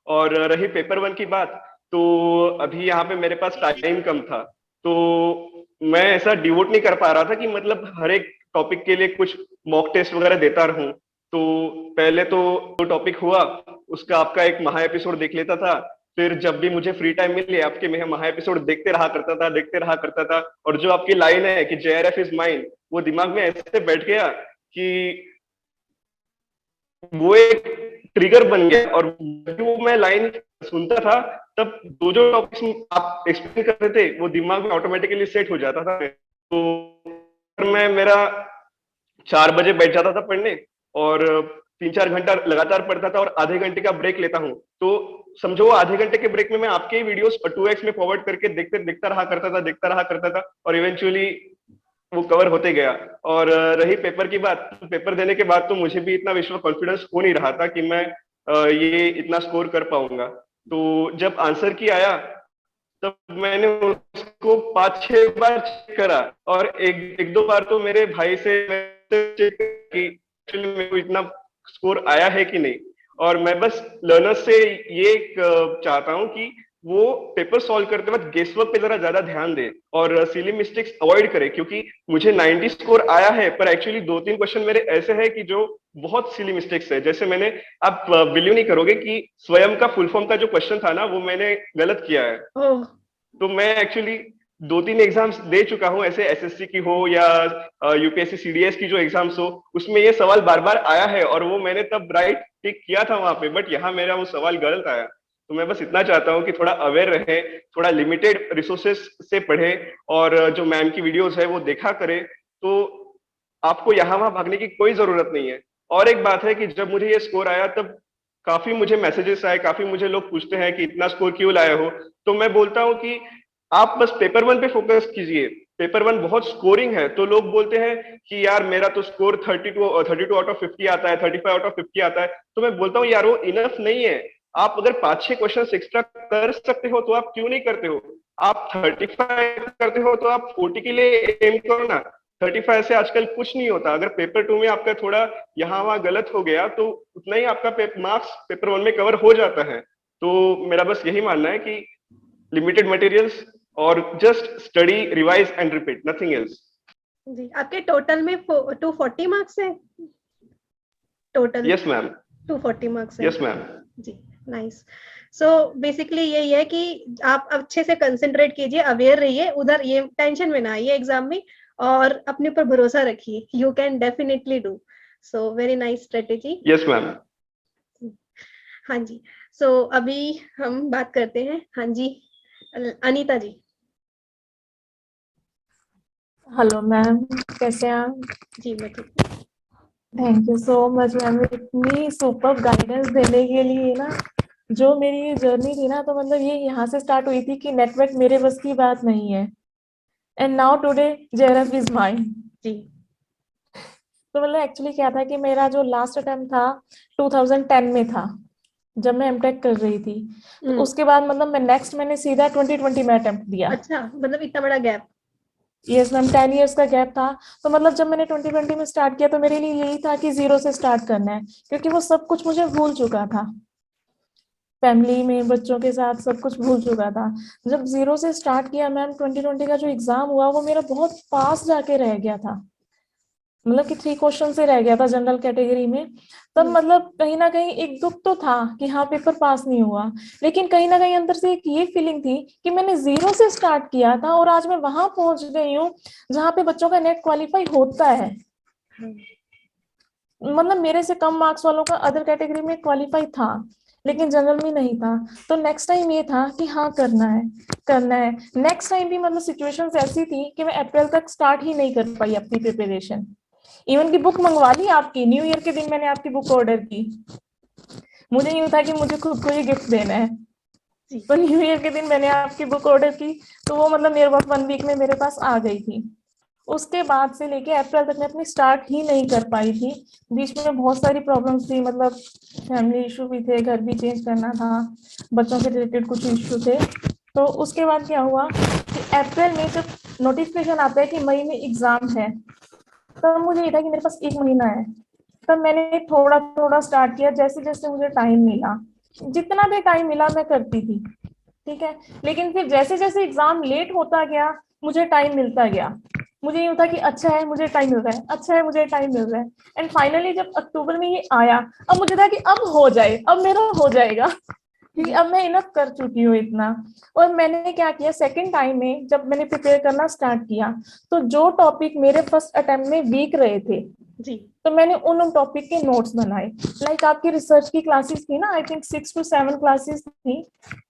और रही पेपर 1 की बात, तो अभी यहाँ पे मेरे पास टाइम कम था, तो मैं ऐसा डिवोट नहीं कर पा रहा था कि मतलब हर एक टॉपिक के लिए कुछ मॉक टेस्ट वगैरह देता रहूं। तो पहले तो जो टॉपिक हुआ उसका आपका एक महा एपिसोड देख लेता था, फिर जब भी मुझे फ्री टाइम मिले आपके मैं महा एपिसोड देखते रहा करता था। और जो आपकी लाइन है कि जेआरएफ इज माइन, वो दिमाग में ऐसे बैठ गया कि वो एक ट्रिगर बन गया। और जब वो मैं लाइन सुनता था तब जो टॉपिक्स आप एक्सप्लेन कर रहे थे वो दिमाग में ऑटोमेटिकली सेट हो जाता था। तो मैं मेरा 4 बजे बैठ जाता था पढ़ने और 3-4 घंटा लगातार पढ़ता था और आधे घंटे का ब्रेक लेता हूँ। तो समझो आधे घंटे के ब्रेक में मैं आपके वीडियोस 2x में फॉरवर्ड करके देखता रहा करता था और इवेंचुअली वो कवर होते गया। और रही पेपर की बात, तो पेपर देने के बाद तो मुझे भी इतना विश्वास कॉन्फिडेंस हो नहीं रहा था कि मैं ये इतना स्कोर कर पाऊंगा। तो जब आंसर की आया तब मैंने उसको 5-6 बार चेक करा और एक दो बार तो मेरे भाई से चेक कि एक्चुअली मेरे को इतना स्कोर आया है कि नहीं। और मैं बस लर्नर्स से ये चाहता हूँ कि वो पेपर सॉल्व करते वक्त गेस वर्क पे जरा ज्यादा ध्यान दे और सिली मिस्टेक्स अवॉइड करे, क्योंकि मुझे 90 स्कोर आया है पर एक्चुअली 2-3 क्वेश्चन मेरे ऐसे हैं कि जो बहुत सिली मिस्टेक्स है। जैसे मैंने, आप बिलीव नहीं करोगे कि स्वयं का फुल फॉर्म का जो क्वेश्चन था ना वो मैंने गलत किया है। तो मैं एक्चुअली 2-3 एग्जाम्स दे चुका हूँ ऐसे, एसएससी की हो या यूपीएससी सीडीएस की जो एग्जाम्स हो, उसमें ये सवाल बार बार आया है और वो मैंने तब राइट टिक किया था वहां पे, बट यहाँ मेरा वो सवाल गलत आया। तो मैं बस इतना चाहता हूँ कि थोड़ा अवेयर रहे, थोड़ा लिमिटेड रिसोर्सेस से पढ़े और जो मैम की वीडियोस है वो देखा करे, तो आपको यहाँ वहां भागने की कोई जरूरत नहीं है। और एक बात है कि जब मुझे ये स्कोर आया तब काफी मुझे मैसेजेस आए, काफी मुझे लोग पूछते हैं कि इतना स्कोर क्यों लाए हो। तो मैं बोलता हूँ कि आप बस पेपर 1 पे फोकस कीजिए। पेपर 1 बहुत स्कोरिंग है, तो लोग बोलते हैं कि यार मेरा तो स्कोर 32 आउट ऑफ 50 आता है, 35 आउट ऑफ 50 आता है। तो मैं बोलता हूँ यार वो इनफ नहीं है। आप अगर 5-6 क्वेश्चन एक्स्ट्रा कर सकते हो तो आप क्यों नहीं करते हो। आप 35 करते हो तो आप 40 के लिए एम करो ना। 35 से आजकल कुछ नहीं होता। अगर पेपर 2 में आपका थोड़ा यहाँ वहां गलत हो गया तो उतना ही आपका मार्क्स पेपर 1 में कवर हो जाता है। तो मेरा बस यही मानना है कि लिमिटेड मटेरियल्स और just study, revise and repeat, nothing else. जी, आपके टोटल में 240 मार्क्स है टोटल? Yes ma'am. 240 मार्क्स है। Yes ma'am. जी, नाइस। सो बेसिकली यही है कि आप अच्छे से कंसंट्रेट कीजिए, अवेयर रहिए, उधर ये टेंशन में ना आइए एग्जाम में, और अपने पर भरोसा रखिए। You can definitely do. So very nice strategy. Yes ma'am. हाँ जी। सो अभी हम बात करते हैं, हाँ जी, अनीता जी। हेलो मैम, कैसे हैं आप? जी मैं ठीक हूँ। Thank you so much ma'am, इतनी सुपर गाइडेंस देने के लिए ना। जो मेरी ये जर्नी थी ना, तो मतलब ये यहाँ से स्टार्ट हुई थी कि नेटवर्क मेरे बस की बात नहीं है, and now today JRF is mine. जी। तो मतलब एक्चुअली क्या था कि मेरा जो लास्ट अटेम्प्ट था 2010 में था, जब मैं एमटेक कर रही थी। तो उसके बाद मतलब मैंने सीधा 2020 में अटेम्प्ट दिया। अच्छा, मतलब इतना बड़ा गैप? यस मैम, 10 इयर्स का गैप था। तो मतलब जब मैंने 2020 में स्टार्ट किया तो मेरे लिए यही था कि 0 से स्टार्ट करना है, क्योंकि वो सब कुछ मुझे भूल चुका था। फैमिली में बच्चों के साथ सब कुछ भूल चुका था। जब 0 से स्टार्ट किया मैम, 2020 का जो एग्जाम हुआ वो मेरा बहुत पास जाके रह गया था। मतलब कि 3 क्वेश्चन से रह गया था जनरल कैटेगरी में। तब मतलब कहीं ना कहीं एक दुख तो था कि हाँ पेपर पास नहीं हुआ, लेकिन कहीं ना कहीं अंदर से एक ये फीलिंग थी कि मैंने 0 से स्टार्ट किया था और आज मैं वहां पहुंच गई हूँ जहाँ पे बच्चों का नेट क्वालिफाई होता है। मतलब मेरे से कम मार्क्स वालों का अदर कैटेगरी में क्वालिफाई था, लेकिन जनरल में नहीं था। तो नेक्स्ट टाइम ये था कि हाँ करना है, करना है। नेक्स्ट टाइम भी मतलब सिचुएशंस ऐसी थी कि मैं अप्रैल तक स्टार्ट ही नहीं कर पाई अपनी प्रिपरेशन। इवन की बुक मंगवा ली आपकी, न्यू ईयर के दिन मैंने आपकी बुक ऑर्डर की। मुझे यूं था कि मुझे खुद को ही गिफ्ट देना है, तो न्यू ईयर के दिन मैंने आपकी बुक ऑर्डर की। तो वो मतलब मेरे पास 1 वीक में मेरे पास आ गई थी। उसके बाद से लेके अप्रैल तक मैं अपनी स्टार्ट ही नहीं कर पाई थी। बीच में बहुत सारी प्रॉब्लम्स थी, मतलब फैमिली इशू भी थे, घर भी चेंज करना था, बच्चों से रिलेटेड कुछ इशू थे। तो उसके बाद क्या हुआ कि अप्रैल में जब नोटिफिकेशन आता है कि मई में एग्जाम है, तब मुझे ये था कि मेरे पास 1 महीना है। तब मैंने थोड़ा थोड़ा स्टार्ट किया, जैसे जैसे मुझे टाइम मिला, जितना भी टाइम मिला मैं करती थी, ठीक है। लेकिन फिर जैसे जैसे एग्जाम लेट होता गया मुझे टाइम मिलता गया। मुझे ये होता कि अच्छा है मुझे टाइम मिल रहा है, अच्छा है मुझे टाइम मिल रहा है। एंड फाइनली जब अक्टूबर में ये आया, अब मुझे था कि अब हो जाए, अब मेरा हो जाएगा, क्योंकि अब मैं इनफ कर चुकी हूँ इतना। और मैंने क्या किया, सेकंड टाइम में जब मैंने प्रिपेयर करना स्टार्ट किया, तो जो टॉपिक मेरे फर्स्ट अटेम्प्ट में वीक रहे थे जी, तो मैंने उन टॉपिक के नोट्स बनाए। लाइक आपकी रिसर्च की क्लासेस थी ना, आई थिंक 6 to 7 क्लासेस थी,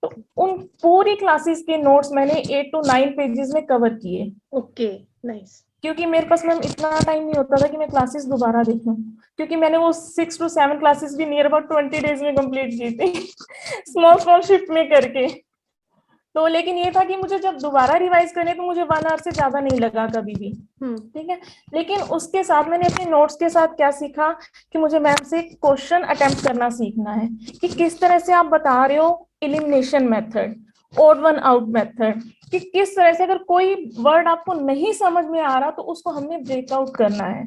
तो उन पूरी क्लासेस के नोट्स मैंने 8 to 9 पेजेस में कवर किए। Okay, nice. क्योंकि मेरे पास मैम इतना टाइम नहीं होता था कि मैं क्लासेस दोबारा देखूं, क्योंकि मैंने वो 6 to 7 क्लासेस भी नियर अबाउट 20 डेज में कंप्लीट की थी स्मॉल स्मॉल शिफ्ट में करके। तो लेकिन ये था कि मुझे जब दोबारा रिवाइज करने तो मुझे 1 आवर से ज्यादा नहीं लगा कभी भी, ठीक है। लेकिन उसके साथ मैंने अपने नोट्स के साथ क्या सीखा कि मुझे मैम से क्वेश्चन अटेम्प्ट करना सीखना है, कि किस तरह से आप बता रहे हो elimination method, odd one out method, कि किस तरह से अगर कोई वर्ड आपको नहीं समझ में आ रहा तो उसको हमने ब्रेकआउट करना है,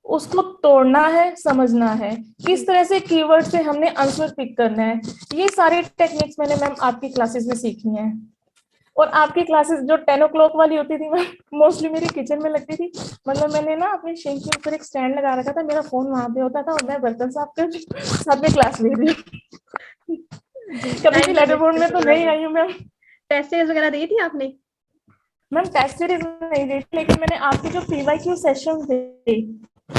उसको तोड़ना है, समझना है, किस तरह से कीवर्ड से हमने आंसर पिक करना है। ये सारे टेक्निक्स मैंने मैम आपकी क्लासेस में सीखी हैं। और आपकी क्लासेस जो 10 o'clock वाली होती थी, मैं मोस्टली मेरी किचन में लगती थी। मतलब मैंने ना अपने सिंक के ऊपर एक स्टैंड लगा रखा था, मेरा फोन वहां पे होता था और मैं बर्तन साफ कर साथ में क्लास ले रही हूँ। कभी भी लेटर बोर्ड में तो नहीं आई हूँ मैम। टेस्ट सीरीज वगैरह दी थी आपने? मैम टेस्ट सीरीज नहीं देखी, लेकिन मैंने आपके जो PYQ सेशन थे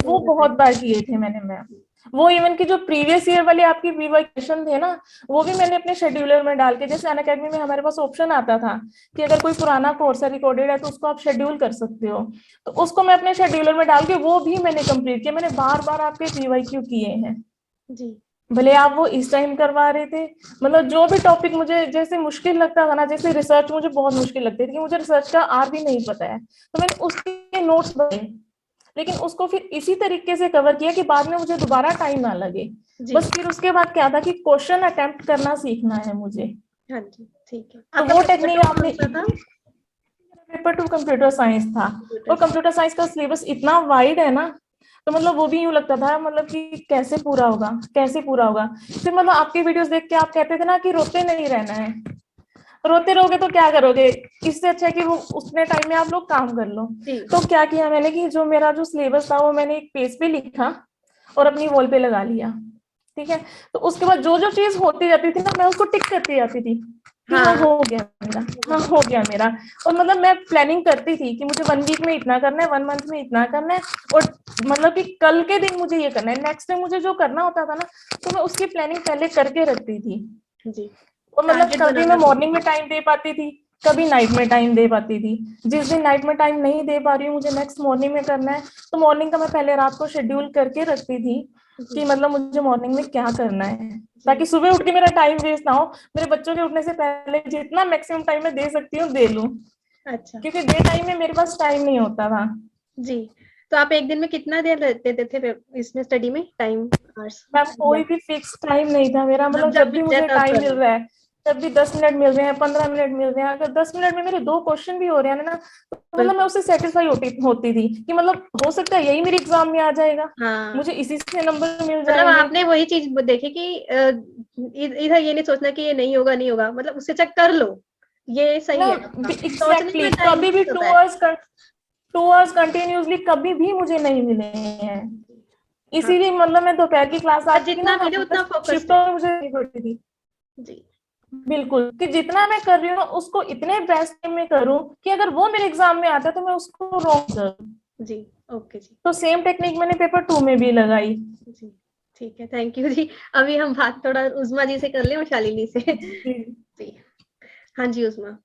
वो बहुत बार किए थे मैंने मैम। वो इवन की जो प्रीवियस ईयर वाले आपकी प्रीवाइकेशन थे ना, वो भी मैंने अपने शेड्यूलर में डाल के, जैसे अनअकैडमी में हमारे पास ऑप्शन आता था कि अगर कोई पुराना कोर्स है रिकॉर्डेड है तो उसको आप शेड्यूल कर सकते हो, तो उसको मैं अपने शेड्यूलर में डाल के वो भी मैंने कंप्लीट किया। मैंने बार बार आपके प्रीवाईक्यू किए हैं, जी भले आप वो इस टाइम करवा रहे थे। मतलब जो भी टॉपिक मुझे जैसे मुश्किल लगता था ना, जैसे रिसर्च मुझे बहुत मुश्किल लगती थी कि मुझे रिसर्च का आर भी नहीं पता है, तो मैंने उसके नोट्स बनाए, लेकिन उसको फिर इसी तरीके से कवर किया कि बाद में मुझे दोबारा टाइम ना लगे। जी बस फिर उसके बाद क्या था कि क्वेश्चन अटेम्प्ट करना सीखना है मुझे, हाँ जी ठीक है। तो आपका वो पेपर टेक्निक टू आपने। कौन सा था? पेपर 2 कंप्यूटर साइंस था, और कंप्यूटर। कंप्यूटर साइंस का सिलेबस इतना वाइड है ना, तो मतलब वो भी यूं लगता था मतलब कि कैसे पूरा होगा, कैसे पूरा होगा। फिर मतलब आपकी वीडियोस देख के आप कहते थे ना कि रोते नहीं रहना है, रोते रहोगे तो क्या करोगे, इससे अच्छा है कि वो उतने टाइम में आप लोग काम कर लो। जी तो क्या किया मैंने कि जो मेरा जो सिलेबस था वो मैंने एक पेज पे लिखा और अपनी वॉल पे लगा लिया, ठीक है। तो उसके बाद जो जो चीज होती जाती थी ना, मैं उसको टिक करती जाती थी कि हाँ हाँ हो गया मेरा, हाँ हो गया मेरा। और मतलब मैं प्लानिंग करती थी कि मुझे 1 वीक में इतना करना है, 1 मंथ में इतना करना है, और मतलब कि कल के दिन मुझे ये करना है, नेक्स्ट डे मुझे जो करना होता था ना, तो मैं उसकी प्लानिंग पहले करके रखती थी। जी और मतलब टारगेट कभी मैं बनाना मॉर्निंग में चाहिए। टाइम दे पाती थी, कभी नाइट में टाइम दे पाती थी। जिस दिन नाइट में टाइम नहीं दे पा रही हूँ, मुझे नेक्स्ट मॉर्निंग में करना है, तो मॉर्निंग का मैं पहले रात को शेड्यूल करके रखती थी कि जी मतलब मुझे मॉर्निंग में क्या करना है, ताकि जी सुबह उठ के मेरा टाइम वेस्ट ना हो। मेरे बच्चों के उठने से पहले जितना मैक्सिमम टाइम मैं दे सकती हूँ दे लूं, अच्छा क्योंकि डे टाइम में मेरे पास टाइम नहीं होता था। जी। तो आप एक दिन में कितना देर देते थे इसमें स्टडी में टाइम आवर्स? मैम कोई भी फिक्स टाइम नहीं था मेरा, मतलब मतलब जब जब मिल भी जाए मुझे तब टाइम कर मिल लो। रहा है, जब भी 10 मिनट मिल रहे हैं, 15 मिनट मिल रहे हैं, अगर 10 मिनट में मेरे 2 क्वेश्चन भी हो रहे हैं ना, तो मतलब मैं बिल्कुल उससे सेटिस्फाई होती थी कि मतलब हो सकता है यही मेरे एग्जाम में आ जाएगा, हाँ। मुझे इसी से नंबर मिल मतलब जाएंगे। आपने वही चीज देखी कि इधर ये नहीं सोचना कि ये नहीं होगा नहीं होगा, मतलब उससे चेक कर लो, ये सही ना है आपका। सोचने एग्जैक्टली में टाइम कभी भी वेस्ट 2 होता है। आवर्स 2 आवर्स कंटिन्यूसली कभी भी मुझे नहीं मिले हैं। हाँ इसीलिए मतलब मैं दोपहर की क्लास और आती थी ना, जितना मिले मैं उतना फोकस्ड शिफ्ट है। में मुझे नहीं पड़ती थी। जी बिल्कुल, कि जितना मैं कर रही हूँ ना उसको इतने बेस्ट टाइम में करूँ कि अगर वो मेरे एग्जाम में आता है तो मैं उसको रॉन्ग करूँ। जी ओके जी तो सेम टेक्निक मैंने पेपर 2 में भी लगाई। जी ठीक है, थैंक यू जी। अभी हम बात थोड़ा उस्मा जी से कर लें और शालिनी से। जी जी हाँ जी उस्मा।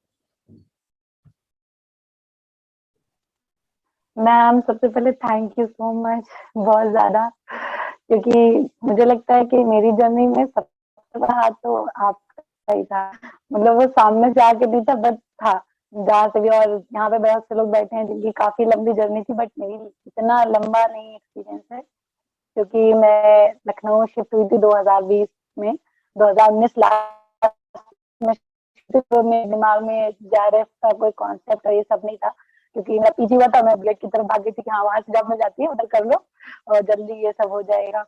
मैम सबसे पहले थैंक यू सो मच, बहुत ज्यादा, क्योंकि मुझे लगता है कि मेरी जर्नी में सबसे बड़ा हाथ तो आपका ही था। मतलब वो सामने से आके नहीं था, बट था जहाँ से भी। और यहाँ पे बहुत से लोग बैठे हैं जिनकी काफी लंबी जर्नी थी, बट मेरी इतना लंबा नहीं एक्सपीरियंस है, क्योंकि मैं लखनऊ शिफ्ट हुई थी 2020 में। 2019 लास्ट में शिफ्ट हुई, तो मेरे दिमाग में जेआरएफ का कोई कॉन्सेप्ट ये सब नहीं था, क्योंकि मेरा पीजी हुआ था, मैं बीएड की तरफ भागी थी कि हाँ वहां से जॉब मिल जाती है, उधर कर लो और जल्दी ये सब हो जाएगा।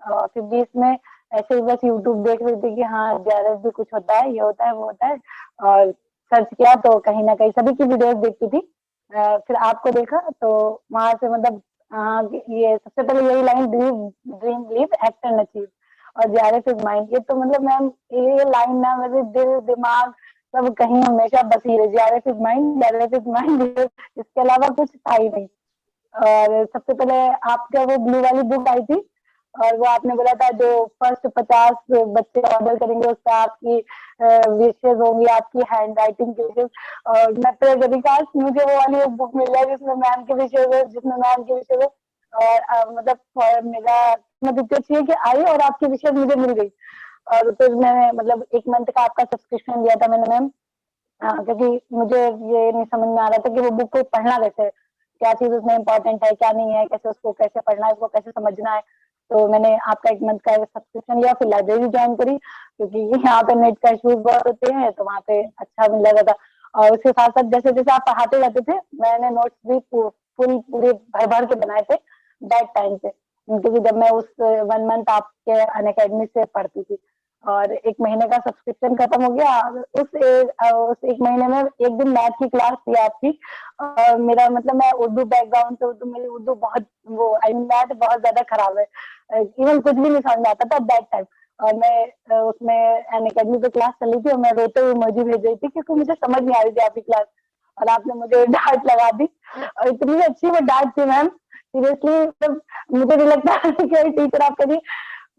और फिर बीच में ऐसे ही बस यूट्यूब देख रही थी कि हाँ जेआरएफ भी कुछ होता है, ये होता है वो होता है, और सर्च किया तो कहीं ना कहीं सभी की वीडियोस देखती थी। फिर आपको देखा तो वहां से मतलब हाँ ये सबसे पहले यही line, dream believe act and achieve, और जेआरएफ इज माइंड, ये तो मतलब मैम ये लाइन ना मेरे दिल दिमाग सब कहीं हमेशा बसी रही। JRF is mind, JRF is mind, इसके अलावा कुछ था ही नहीं। और सबसे पहले आपका वो ब्लू वाली बुक आई थी, और वो आपने बोला था जो फर्स्ट 50 बच्चे ऑर्डर करेंगे उसका आपकी विशेष होंगी, आपकी हैंड राइटिंग की विशेष। और मैं प्रे करी काश मुझे वो वाली एक बुक मिल जाए जिसमें मैम के विषय हो, जिसमें मैम के विषय हो। और मतलब मेरा मतलब इतना चाहिए कि आई और आपकी विषय मुझे मिल गई। और फिर मैंने मतलब 1 मंथ का आपका सब्सक्रिप्शन लिया था मैंने मैम। हाँ, क्योंकि मुझे ये नहीं समझ में आ रहा था कि वो बुक को पढ़ना कैसे है, क्या चीज उसमें इम्पोर्टेंट है क्या नहीं है, कैसे उसको कैसे पढ़ना है, उसको कैसे समझना है। तो मैंने आपका 1 मंथ का सब्सक्रिप्शन लिया, फिर लाइब्रेरी ज्वाइन करी, क्योंकि यहाँ पे नेट का इश्यूज बहुत होते हैं, तो वहाँ पे अच्छा मिल रहा था। और उसके साथ साथ जैसे जैसे आप पढ़ाते जाते थे, मैंने नोट्स भी पूरे भर भर के बनाए थे बैक टाइम पे, क्योंकि जब मैं उस 1 मंथ आपके अनअकैडमी से पढ़ती थी। और 1 महीने का सब्सक्रिप्शन खत्म हो गया। उस 1 महीने में एक दिन मैथ की क्लास थी आपकी, और मेरा मतलब मैं उर्दू बैकग्राउंड से, उर्दू मेरी उर्दू बहुत वो आई मीन मैथ बहुत ज्यादा खराब है, इवन कुछ भी नहीं समझ में आता था दैट टाइम। और मैं उसमें एन अकेडमी पे क्लास चली थी, और मैं रोते हुए इमोजी भेज रही थी क्योंकि मुझे समझ नहीं आ रही थी आपकी क्लास, और आपने मुझे डांट लगा दी। और इतनी अच्छी वो डांट थी मैम सीरियसली मतलब मुझे नहीं लगता कि टीचर आपके लिए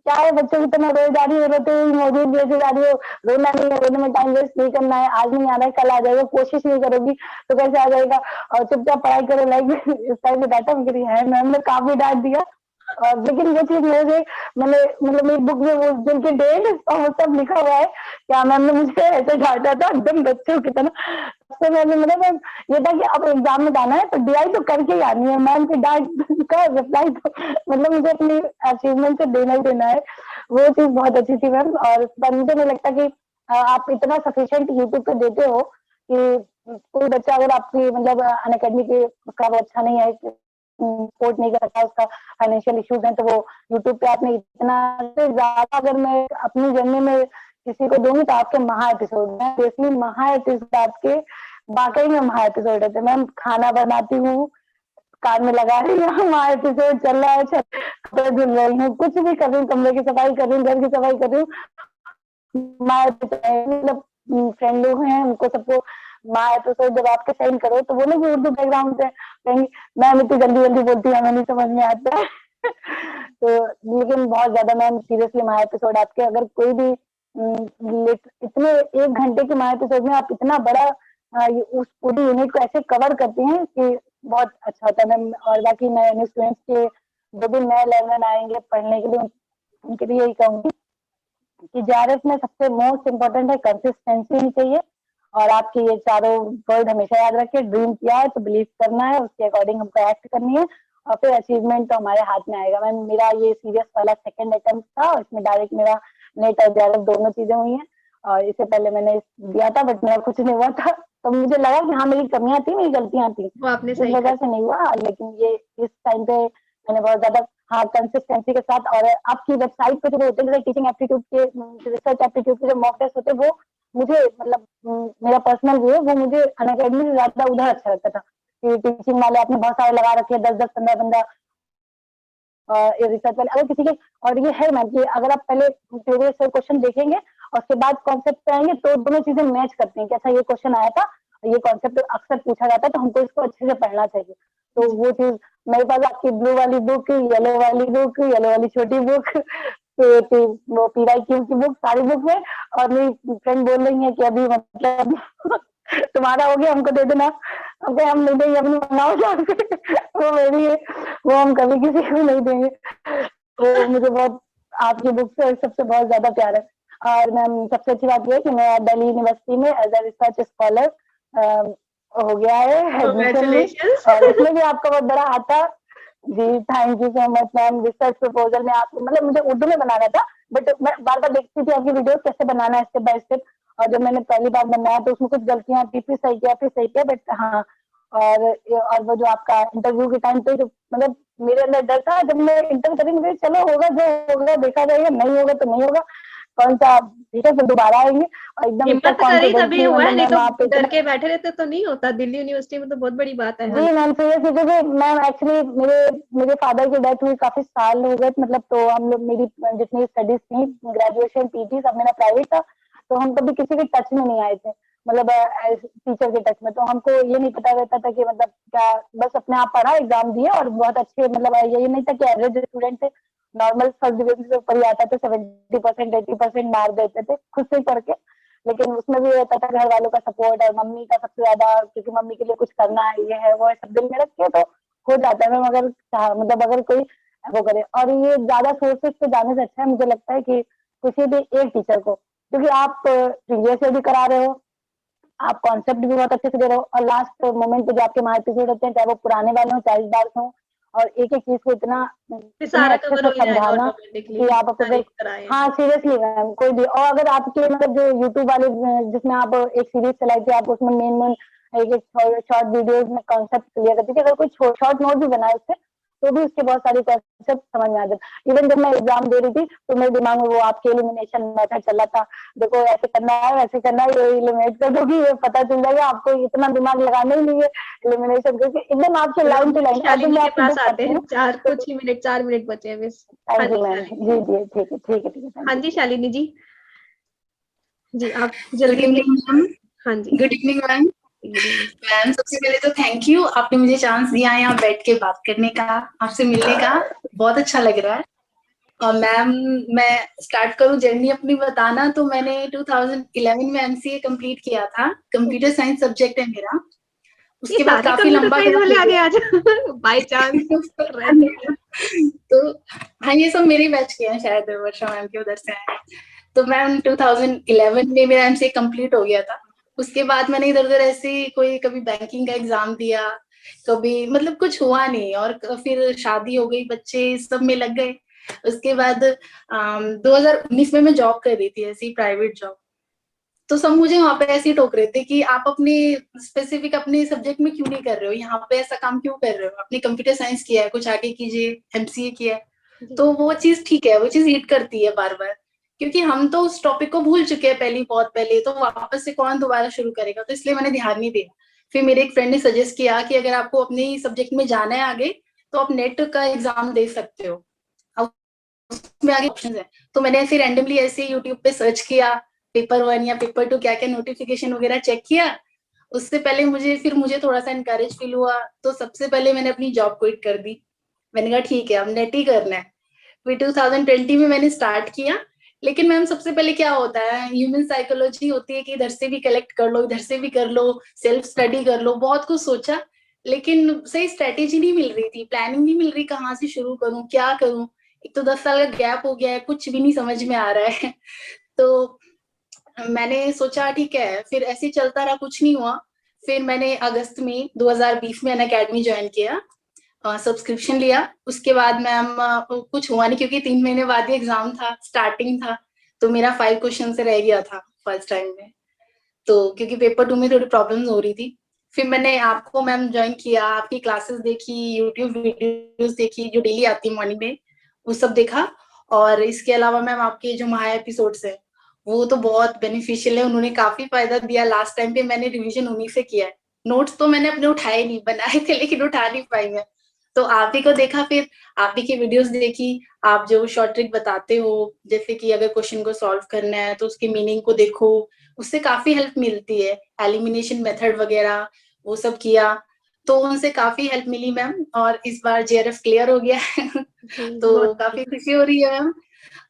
क्या है, बच्चों की तरह रोए जा रही हो, रोते हुए मौजूद जैसे जा रही हो, रोना नहीं है, रोने में टाइम वेस्ट नहीं करना है, आज नहीं आ रहा है कल आ जाएगा, कोशिश नहीं करोगी तो कैसे आ जाएगा, और चुपचाप पढ़ाई करो। लाइक इस टाइम पे डांटा मुझे है, मैम ने काफी डांट दिया। और लेकिन वो चीज मुझे मैंने मतलब मेरी बुक में वो जिनके डेट और वो सब लिखा हुआ है, क्या मैम ने मुझे ऐसे डांटा था एकदम बच्चों की तरह। सबसे पहले मतलब ये था कि अब एग्जाम में जाना है तो डीआई तो करके ही आनी है, मैम की डांट का रिप्लाई तो मतलब मुझे अपनी अचीवमेंट से देना ही देना है। वो चीज बहुत अच्छी थी मैम। और पर मुझे नहीं लगता कि आप इतना सफिशिएंट यूट्यूब पे देते हो कि कोई बच्चा अगर आपकी मतलब अनअकैडमी के उसका वो अच्छा नहीं है, सपोर्ट नहीं कर सकता, उसका फाइनेंशियल इश्यूज है, तो वो यूट्यूब पे आपने इतना से ज्यादा अगर मैं अपनी जर्नी में किसी को दूंगी तो आपके महा एपिसोड है, इसलिए महा एपिसोड आपके वाकई में महा एपिसोड है। मैम खाना बनाती हूँ, कान में लगा रही हूँ, महा एपिसोड चल रहा है, कपड़े धुल रही हूँ, कुछ भी कर रही हूँ, कमरे की सफाई कर रही हूँ, घर की सफाई कर रही हूँ, मतलब फ्रेंड लोग हैं उनको सबको माँ एपिसोड जब आपके साइन करो तो वो लोग भी उर्दू बैकग्राउंड से कहेंगे मैम इतनी जल्दी जल्दी बोलती है, हमें नहीं समझ में आता है। तो लेकिन बहुत ज्यादा मैम सीरियसली माँ एपिसोड आपके, अगर कोई भी इतने 1 घंटे के माँ एपिसोड में आप इतना बड़ा उस पूरी यूनिट को ऐसे कवर करती हैं कि बहुत अच्छा होता है मैम। और बाकी नए स्टूडेंट्स के जो भी नए लर्नर आएंगे पढ़ने के लिए उनके लिए यही कहूंगी कि जेआरएफ में सबसे मोस्ट इम्पोर्टेंट है कंसिस्टेंसी होनी चाहिए। और आपकी ये चारों वर्ड हमेशा याद रखिए, ड्रीम किया है तो बिलीव करना है, उसके अकॉर्डिंग हमको एक्ट करनी है और फिर अचीवमेंट तो हमारे हाथ में आएगा। मैम मेरा ये सीरियस वाला सेकंड अटेम्प्ट था, इसमें डायरेक्ट मेरा नेट और जेआरएफ दोनों चीजें हुई हैं। और इससे पहले मैंने दिया था बट मेरा कुछ नहीं हुआ था, तो मुझे लगा कि हाँ मेरी कमियां थी, मेरी गलतियां थी, वो आपने इस सही वजह कर से नहीं हुआ। लेकिन ये इस टाइम पे मैंने बहुत ज्यादा हाँ कंसिस्टेंसी के साथ, और आपकी वेबसाइट पे जो होते हैं टीचिंग एप्टीट्यूड के, रिसर्च एप्टीट्यूड के जो मॉक टेस्ट होते हैं वो मुझे मतलब मेरा पर्सनल व्यू है, वो मुझे अनअकैडमी से ज्यादा उधर अच्छा लगता था कि टीचिंग वाले आपने बहुत सारे लगा रखे हैं, 10-10 15-15 रिसर्च वाले अगर किसी के। और ये है मैम कि अगर आप पहले प्रीवियस क्वेश्चन देखेंगे और उसके बाद कॉन्सेप्ट पे आएंगे तो दोनों चीजें मैच करती हैं कि अच्छा ये क्वेश्चन आया था, ये कॉन्सेप्ट अक्सर पूछा जाता है तो हमको इसको अच्छे से पढ़ना चाहिए। तो वो चीज मेरे पास आपकी ब्लू वाली बुक, येलो वाली बुक, येलो वाली छोटी बुक, तो वो PYQ की बुक, सारी बुक है। और मेरी फ्रेंड बोल रही है कि अभी मतलब तुम्हारा हो गया हमको दे देना, अबे हम नहीं देंगे, अपनी मंगाओ जाके वो मेरी है, वो हम कभी किसी को नहीं देंगे। तो मुझे बहुत आपकी बुक से सबसे बहुत ज्यादा प्यार है। और मैम सबसे अच्छी बात यह है कि मैं दिल्ली यूनिवर्सिटी में एज ए रिसर्च स्कॉलर हो गया है एडमिशन भी, Congratulations. और इसमें भी आपका बहुत बड़ा हाथ था। जी thank you so much ma'am. Research proposal में आप मतलब मुझे उर्दू में बनाना था बट मैं बार बार देखती थी आपकी वीडियो कैसे बनाना है स्टेप बाय स्टेप, और जब मैंने पहली बार बनाया तो उसमें कुछ गलतियां थी, फिर सही किया बट हाँ। और वो जो आपका इंटरव्यू के टाइम पे जो मतलब मेरे अंदर डर था जब मैं इंटरव्यू करी, मुझे चलो होगा जो होगा देखा जाएगा, नहीं होगा तो नहीं होगा, कौन सा ठीक है फिर दोबारा आएंगे। और एकदम इतना हिम्मत करी कॉन्फिडेंस तभी थी हुआ है, मतलब नहीं मैम तो आप डर इतना। के बैठे रहते तो नहीं होता। दिल्ली यूनिवर्सिटी में तो बहुत बड़ी बात है। हाँ जी मैम सीरियसली क्योंकि मैम एक्चुअली मेरे फादर की डेथ हुई काफी साल हो गए मतलब, तो हम लोग मेरी जितनी स्टडीज थी ग्रेजुएशन पीटी सब मेरा प्राइवेट था, तो हम कभी किसी के टच में नहीं आए थे मतलब टीचर के टच में। तो हमको ये नहीं पता रहता था कि मतलब क्या, बस अपने आप पढ़ा एग्जाम दिए और बहुत अच्छे मतलब ये नहीं था कि एवरेज स्टूडेंट थे, नॉर्मल फर्स्ट डिवीजन से ऊपर ही आता था, 70% 80% मार्क देते थे खुद से पढ़ के। लेकिन उसमें भी रहता था घर वालों का सपोर्ट और मम्मी का सबसे ज्यादा, क्योंकि मम्मी के लिए कुछ करना है, ये है वो है, सब दिल में रख के तो हो जाता है। मगर मतलब अगर कोई वो करे, और ये ज्यादा सोर्सेस पे जाने से अच्छा है मुझे लगता है कि किसी भी एक टीचर को, क्योंकि आप प्रीवियस ईयर भी करा रहे हो, आप कॉन्सेप्ट भी बहुत अच्छे से दे रहे हो, और लास्ट मोमेंट पे जो आपके माँ एपिसोड होते हैं चाहे वो पुराने वाले हो 40 बार हो, और एक एक चीज को इतना फिर इतने सारा अच्छे कवर से हो ही जाएगा समझाना ऑटोमेटिकली, कि आप अगर तारीफ कराए। हाँ सीरियसली मैम कोई भी। और अगर आपके मतलब जो यूट्यूब वाले जिसमें आप एक सीरीज चलाई थी, आप उसमें मेन एक एक शॉर्ट वीडियोज में कॉन्सेप्ट क्लियर करती थी, अगर कोई शॉर्ट नोट भी बनाए उससे तो भी उसके बहुत सारे कॉन्सेप्ट समझ में आ जाते। इवन जब मैं एग्जाम दे रही थी तो मेरे दिमाग में वो आपके एलिमिनेशन मेथड चल रहा था, देखो ऐसे करना है वैसे करना है, ये एलिमिनेट कर दोगी ये पता चल जाएगा, आपको इतना दिमाग लगाना ही नहीं है एलिमिनेशन करके, एकदम आपके चलो लाइन टू अब लाइन। और जब शालिनी मैं के आपकी पास बुक आते पढ़ती हैं, हूँ चार तो कुछ ही मिनट, 4 मिनट बचे हैं बस। हाँ थैंक यू जी मैम। शालिनी। जी जी ठीक है हाँ थैंक जी यू। शालिनी जी, जी आप गुड जल्दी से। Evening ma'am. हाँ जी। Good evening ma'am. Experience. Ma'am सबसे पहले तो थैंक यू, आपने मुझे चांस दिया है यहाँ बैठ के बात करने का, आपसे मिलने का, बहुत अच्छा लग रहा है। और मैम मैं स्टार्ट करूँ जर्नी अपनी बताना, तो मैंने 2011 में MCA कंप्लीट किया था, कंप्यूटर साइंस सब्जेक्ट है मेरा। ये उसके बाद सारे काफी कंप्यूटर लंबा साइंस गैप वाले हो आगे गया। आ जाओ बाय चांस पता नहीं। तो हाँ, ये सब मेरे बैच के हैं शायद, वर्षा मैम के उधर से आए। तो मैम 2011 में मेरा MCA कंप्लीट हो गया था। उसके बाद मैंने इधर उधर ऐसे कोई कभी बैंकिंग का एग्जाम दिया, कभी मतलब कुछ हुआ नहीं, और फिर शादी हो गई, बच्चे सब में लग गए। उसके बाद 2019 में मैं जॉब कर रही थी, ऐसी प्राइवेट जॉब। तो सब मुझे वहां पे ऐसे ही टोक रहे थे कि आप अपने स्पेसिफिक अपने सब्जेक्ट में क्यों नहीं कर रहे हो, यहाँ पे ऐसा काम क्यों कर रहे हो, आपने कंप्यूटर साइंस किया है, कुछ आगे कीजिए, MCA किया है। तो वो चीज ठीक है, वो चीज हिट करती है बार बार, क्योंकि हम तो उस टॉपिक को भूल चुके हैं पहले, बहुत पहले, तो वापस से कौन दोबारा शुरू करेगा, तो इसलिए मैंने ध्यान नहीं दिया। फिर मेरे एक फ्रेंड ने सजेस्ट किया कि अगर आपको अपने सब्जेक्ट में जाना है आगे, तो आप नेट का एग्जाम दे सकते हो, उसमें आगे ऑप्शन है। तो मैंने ऐसे रैंडमली ऐसे यूट्यूब पे सर्च किया, पेपर 1 या पेपर 2 क्या क्या नोटिफिकेशन वगैरह चेक किया। उससे पहले मुझे थोड़ा सा इनकरेज फील हुआ, तो सबसे पहले मैंने अपनी जॉब क्विट कर दी। मैंने कहा ठीक है, अब नेट ही करना है। फिर 2020 में मैंने स्टार्ट किया। लेकिन मैम सबसे पहले क्या होता है, ह्यूमन साइकोलॉजी होती है कि इधर से भी कलेक्ट कर लो, इधर से भी कर लो, सेल्फ स्टडी कर लो, बहुत कुछ सोचा, लेकिन सही स्ट्रेटेजी नहीं मिल रही थी, प्लानिंग नहीं मिल रही, कहाँ से शुरू करूं, क्या करूं। एक तो 10 साल का गैप हो गया है, कुछ भी नहीं समझ में आ रहा है। तो मैंने सोचा ठीक है, फिर ऐसे ही चलता रहा, कुछ नहीं हुआ। फिर मैंने अगस्त में 2020 में अकेडमी ज्वाइन किया, सब्सक्रिप्शन लिया। उसके बाद मैम कुछ हुआ नहीं, क्योंकि 3 महीने बाद ही एग्जाम था, स्टार्टिंग था, तो मेरा 5 क्वेश्चन से रह गया था फर्स्ट टाइम में। तो क्योंकि पेपर 2 में थोड़ी प्रॉब्लम्स हो रही थी, फिर मैंने आपको मैम ज्वाइन किया, आपकी क्लासेस देखी, यूट्यूब वीडियोस देखी जो डेली आती है मॉर्निंग में, वो सब देखा। और इसके अलावा मैम आपके जो महा एपिसोड्स है, वो तो बहुत बेनिफिशियल है, उन्होंने काफी फायदा दिया। लास्ट टाइम पे मैंने रिवीजन उन्हीं से किया है, नोट्स तो मैंने अपने उठाए नहीं, बनाए थे लेकिन उठा नहीं पाई मैं। तो आप ही को देखा, फिर आप ही की वीडियोस देखी, आप जो शॉर्ट ट्रिक बताते हो, जैसे कि अगर क्वेश्चन को सॉल्व करना है तो उसके मीनिंग को देखो, उससे काफी हेल्प मिलती है। एलिमिनेशन मेथड वगैरह वो सब किया, तो उनसे काफी हेल्प मिली मैम। और इस बार JRF क्लियर हो गया है तो काफी खुशी हो रही है मैम।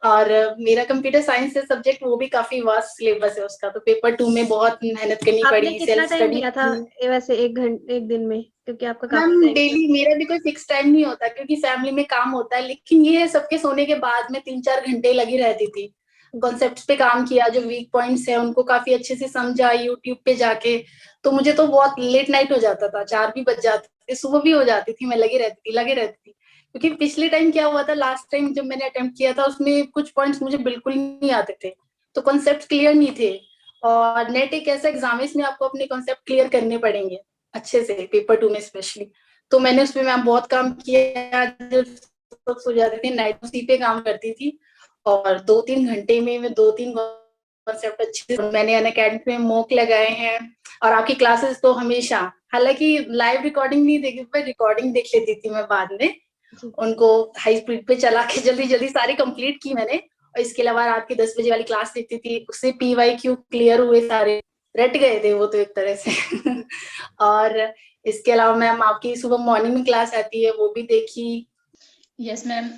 और मेरा कंप्यूटर साइंस से सब्जेक्ट, वो भी काफी वास्ट सिलेबस है उसका, तो पेपर 2 में बहुत मेहनत करनी आपने पड़ी, कितना सेल्फ टाइम स्टडी। दिया था वैसे एक दिन में, क्योंकि आपका मैम काफी टाइम था। डेली मेरा भी कोई फिक्स टाइम नहीं होता, क्योंकि फैमिली में काम होता है, लेकिन ये है सबके सोने के बाद में 3-4 घंटे लगी रहती थी। कॉन्सेप्ट्स पे काम किया, जो वीक पॉइंट्स है उनको काफी अच्छे से समझा यूट्यूब पे जाके। तो मुझे तो बहुत लेट नाइट हो जाता था, 4 भी बज जाते थे, सुबह भी हो जाती थी, मैं लगे रहती थी। क्योंकि पिछले टाइम क्या हुआ था, लास्ट टाइम जब मैंने अटेम्प्ट किया था, उसमें कुछ पॉइंट्स मुझे बिल्कुल नहीं आते थे, तो कॉन्सेप्ट क्लियर नहीं थे। और नेट एक ऐसा एग्जाम है, इसमें आपको अपने कॉन्सेप्ट क्लियर करने पड़ेंगे अच्छे से, पेपर 2 में स्पेशली। तो मैंने उसमें मैम बहुत काम किया, जो सब सो जाते थे नाइट उसी पे काम करती थी। और 2-3 घंटे में मैं 2-3 कॉन्सेप्ट अच्छे से, मैंने अनअकैडमी में मॉक लगाए हैं। और आपकी क्लासेस तो हमेशा, हालांकि लाइव रिकॉर्डिंग नहीं देखी, पर रिकॉर्डिंग देख लेती थी मैं बाद में, उनको हाई स्पीड पे चला के जल्दी जल्दी सारी कंप्लीट की मैंने। और इसके अलावा रात के 10 बजे वाली क्लास देखती थी, उससे PYQ क्लियर हुए सारे, रट गए थे वो तो एक तरह से और इसके अलावा मैम आपकी सुबह मॉर्निंग में क्लास आती है, वो भी देखी। Yes ma'am.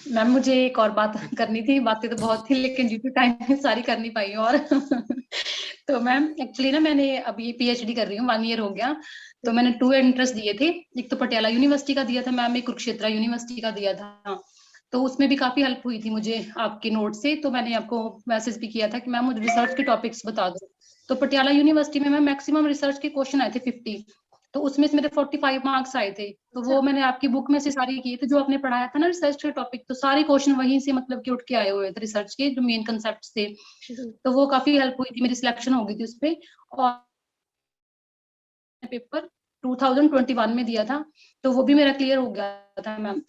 मैम मुझे एक और बात करनी थी, बातें तो बहुत थी लेकिन ड्यू टू टाइम सारी कर नहीं पाई। और तो मैम एक्चुअली ना मैंने अभी PhD कर रही हूँ, 1 ईयर हो गया। तो मैंने 2 एंट्रेंस दिए थे, एक तो पटियाला यूनिवर्सिटी का दिया था मैम, एक कुरुक्षेत्र यूनिवर्सिटी का दिया था। तो उसमें भी काफी हेल्प हुई थी मुझे आपके नोट से, तो मैंने आपको मैसेज भी किया था कि मैम मुझे रिसर्च के टॉपिक्स बता दो। तो पटियाला यूनिवर्सिटी में मैम मैक्सिमम रिसर्च के क्वेश्चन आए थे 50, तो उसमें से मेरे 45 मार्क्स आए थे। तो वो मैंने आपकी बुक में से सारे किए थे, जो आपने पढ़ाया था ना रिसर्च के टॉपिक, तो सारे क्वेश्चन वहीं से मतलब कि उठ के आए हुए थे, रिसर्च के जो मेन कंसेप्ट थे। तो वो काफी हेल्प हुई थी, मेरी सिलेक्शन हो गई थी उसपे। और पेपर 2021 में दिया था, तो वो भी मेरा क्लियर हो गया था मैम।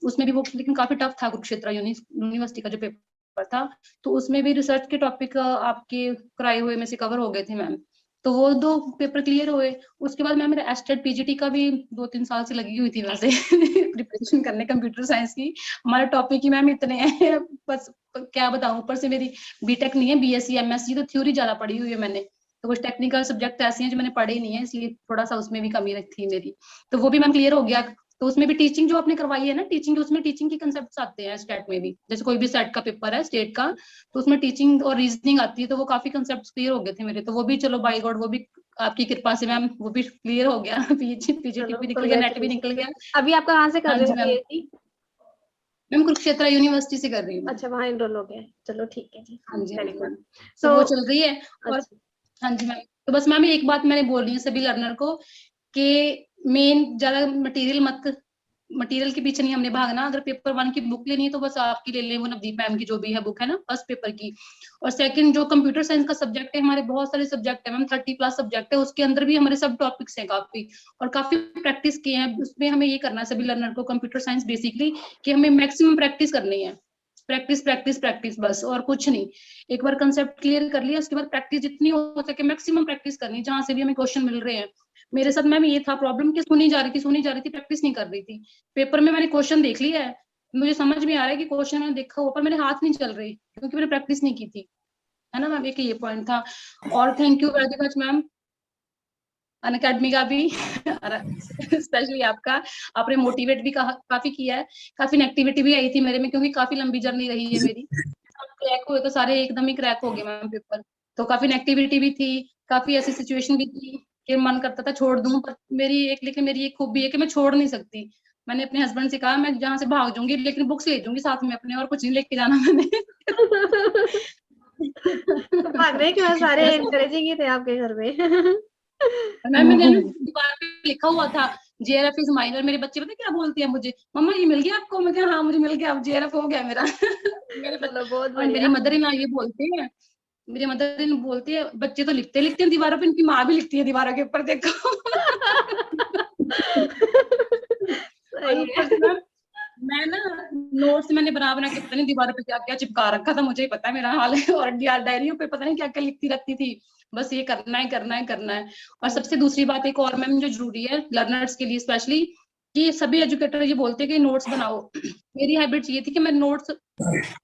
उसमें भी वो लेकिन काफी टफ था, कुरुक्षेत्र यूनिवर्सिटी का जो पेपर था। तो उसमें भी रिसर्च के टॉपिक आपके कराए हुए में से कवर हो गए थे मैम। तो वो 2 पेपर क्लियर हुए। उसके बाद मैम मेरा एस्टेट PGT का भी 2-3 साल से लगी हुई थी वैसे प्रिपरेशन करने कंप्यूटर साइंस की। हमारे टॉपिक ही मैम इतने हैं बस क्या बताऊं, ऊपर से मेरी BTech नहीं है, BSc MSc, तो थ्योरी ज्यादा पढ़ी हुई है मैंने। तो कुछ टेक्निकल सब्जेक्ट ऐसे हैं जो मैंने पढ़े नहीं है, इसलिए थोड़ा सा उसमें भी कमी थी मेरी, तो वो भी मैम क्लियर हो गया। तो उसमें भी टीचिंग जो आपने करवाई है ना, टीचिंग, उसमें टीचिंग के कंसेप्ट आते हैं स्टेट में भी, जैसे कोई भी सेट का पेपर है स्टेट का, तो उसमें टीचिंग और रीजनिंग आती है, तो वो काफी कंसेप्ट क्लियर हो गए थे मेरे, तो वो भी चलो बाय गॉड वो भी आपकी कृपा से मैम वो भी क्लियर हो गया। पीजीटी भी निकल गया, नेट भी निकल गया। अभी आप कहाँ से कर हाँ रहे जी हो ma'am, PhD? Ma'am Kurukshetra university से कर रही हूँ। अच्छा, वहाँ एनरोल हो गया है, चलो ठीक है जी। हाँ जी वेरी मैम, गुड। तो वो चल रही है। और अच्छा, हाँ जी मैम, तो बस मैम एक बात मैंने बोल रही हूँ सभी लर्नर को कि मेन ज्यादा मटेरियल के पीछे नहीं हमने भागना। अगर पेपर 1 की बुक लेनी है तो बस आपकी ले लें, वो नवदीप मैम की जो भी है बुक है ना फर्स्ट पेपर की। और सेकंड जो कंप्यूटर साइंस का सब्जेक्ट है, हमारे बहुत सारे सब्जेक्ट है मैम, 30+ सब्जेक्ट है, उसके अंदर भी हमारे सब टॉपिक्स हैं काफी, और काफी प्रैक्टिस किए हैं उसमें। हमें ये करना है सभी लर्नर को कंप्यूटर साइंस बेसिकली कि हमें मैक्सिमम प्रैक्टिस करनी है, प्रैक्टिस प्रैक्टिस प्रैक्टिस बस, और कुछ नहीं। एक बार कंसेप्ट क्लियर कर लिया, उसके बाद प्रैक्टिस जितनी हो सके मैक्सिमम प्रैक्टिस करनी, जहां से भी हमें क्वेश्चन मिल रहे हैं। मेरे साथ मैम ये था प्रॉब्लम कि सुनी जा रही थी, प्रैक्टिस नहीं कर रही थी। पेपर में मैंने क्वेश्चन देख लिया है, मुझे समझ में आ रहा है कि क्वेश्चन मैंने देखा हुआ, पर मेरे हाथ नहीं चल रही क्योंकि मैंने प्रैक्टिस नहीं की थी, है ना मैम, एक ये पॉइंट था। और thank you very much ma'am Unacademy का भी स्पेशली आपका, आपने मोटिवेट भी काफी किया है। काफी नेगेटिविटी भी आई थी मेरे में, क्योंकि काफी लंबी जर्नी रही है मेरी। क्रैक हुए तो सारे एकदम ही क्रैक हो गए मैम पेपर, तो काफी नेगेटिविटी भी थी, काफी ऐसी सिचुएशन भी थी कि मन करता था छोड़ दूं, पर लेकिन मेरी एक खूबी है कि मैं छोड़ नहीं सकती। मैंने अपने हस्बैंड से कहा मैं जहाँ से भाग जाऊंगी लेकिन बुक्स ले जाऊंगी साथ में अपने, और कुछ नहीं लेके जाना मैंने। तो भाग रहे कि सारे एनकरेजिंग ही थे आपके घर में। मैम मैंने ना दीवार पे लिखा हुआ था JRF इज माइनर। मेरे बच्चे पता क्या बोलते हैं मुझे, मम्मा ये मिल गया आपको? मैं कहा हाँ मुझे मिल गया, अब JRF हो गया मेरा। मेरे चलो बहुत और मेरी बढ़िया। मदर इन ये बोलते हैं, मेरी मदर इन बोलती है बच्चे तो लिखते हैं दीवारों पे, इनकी माँ भी लिखती है दीवारों के ऊपर, देखो। और सही ऊपर है। से मैं ना नोट्स मैंने बना के पता नहीं दीवारों पे क्या क्या चिपका रखा था, मुझे ही पता है मेरा हाल है। और डायरियों पे पता नहीं क्या क्या लिखती रहती थी, बस ये करना है करना है करना है। और सबसे दूसरी बात एक और मैम जो जरूरी है लर्नर्स के लिए स्पेशली, कि सभी एजुकेटर ये बोलते हैं कि नोट्स बनाओ। मेरी हैबिट ये थी कि मैं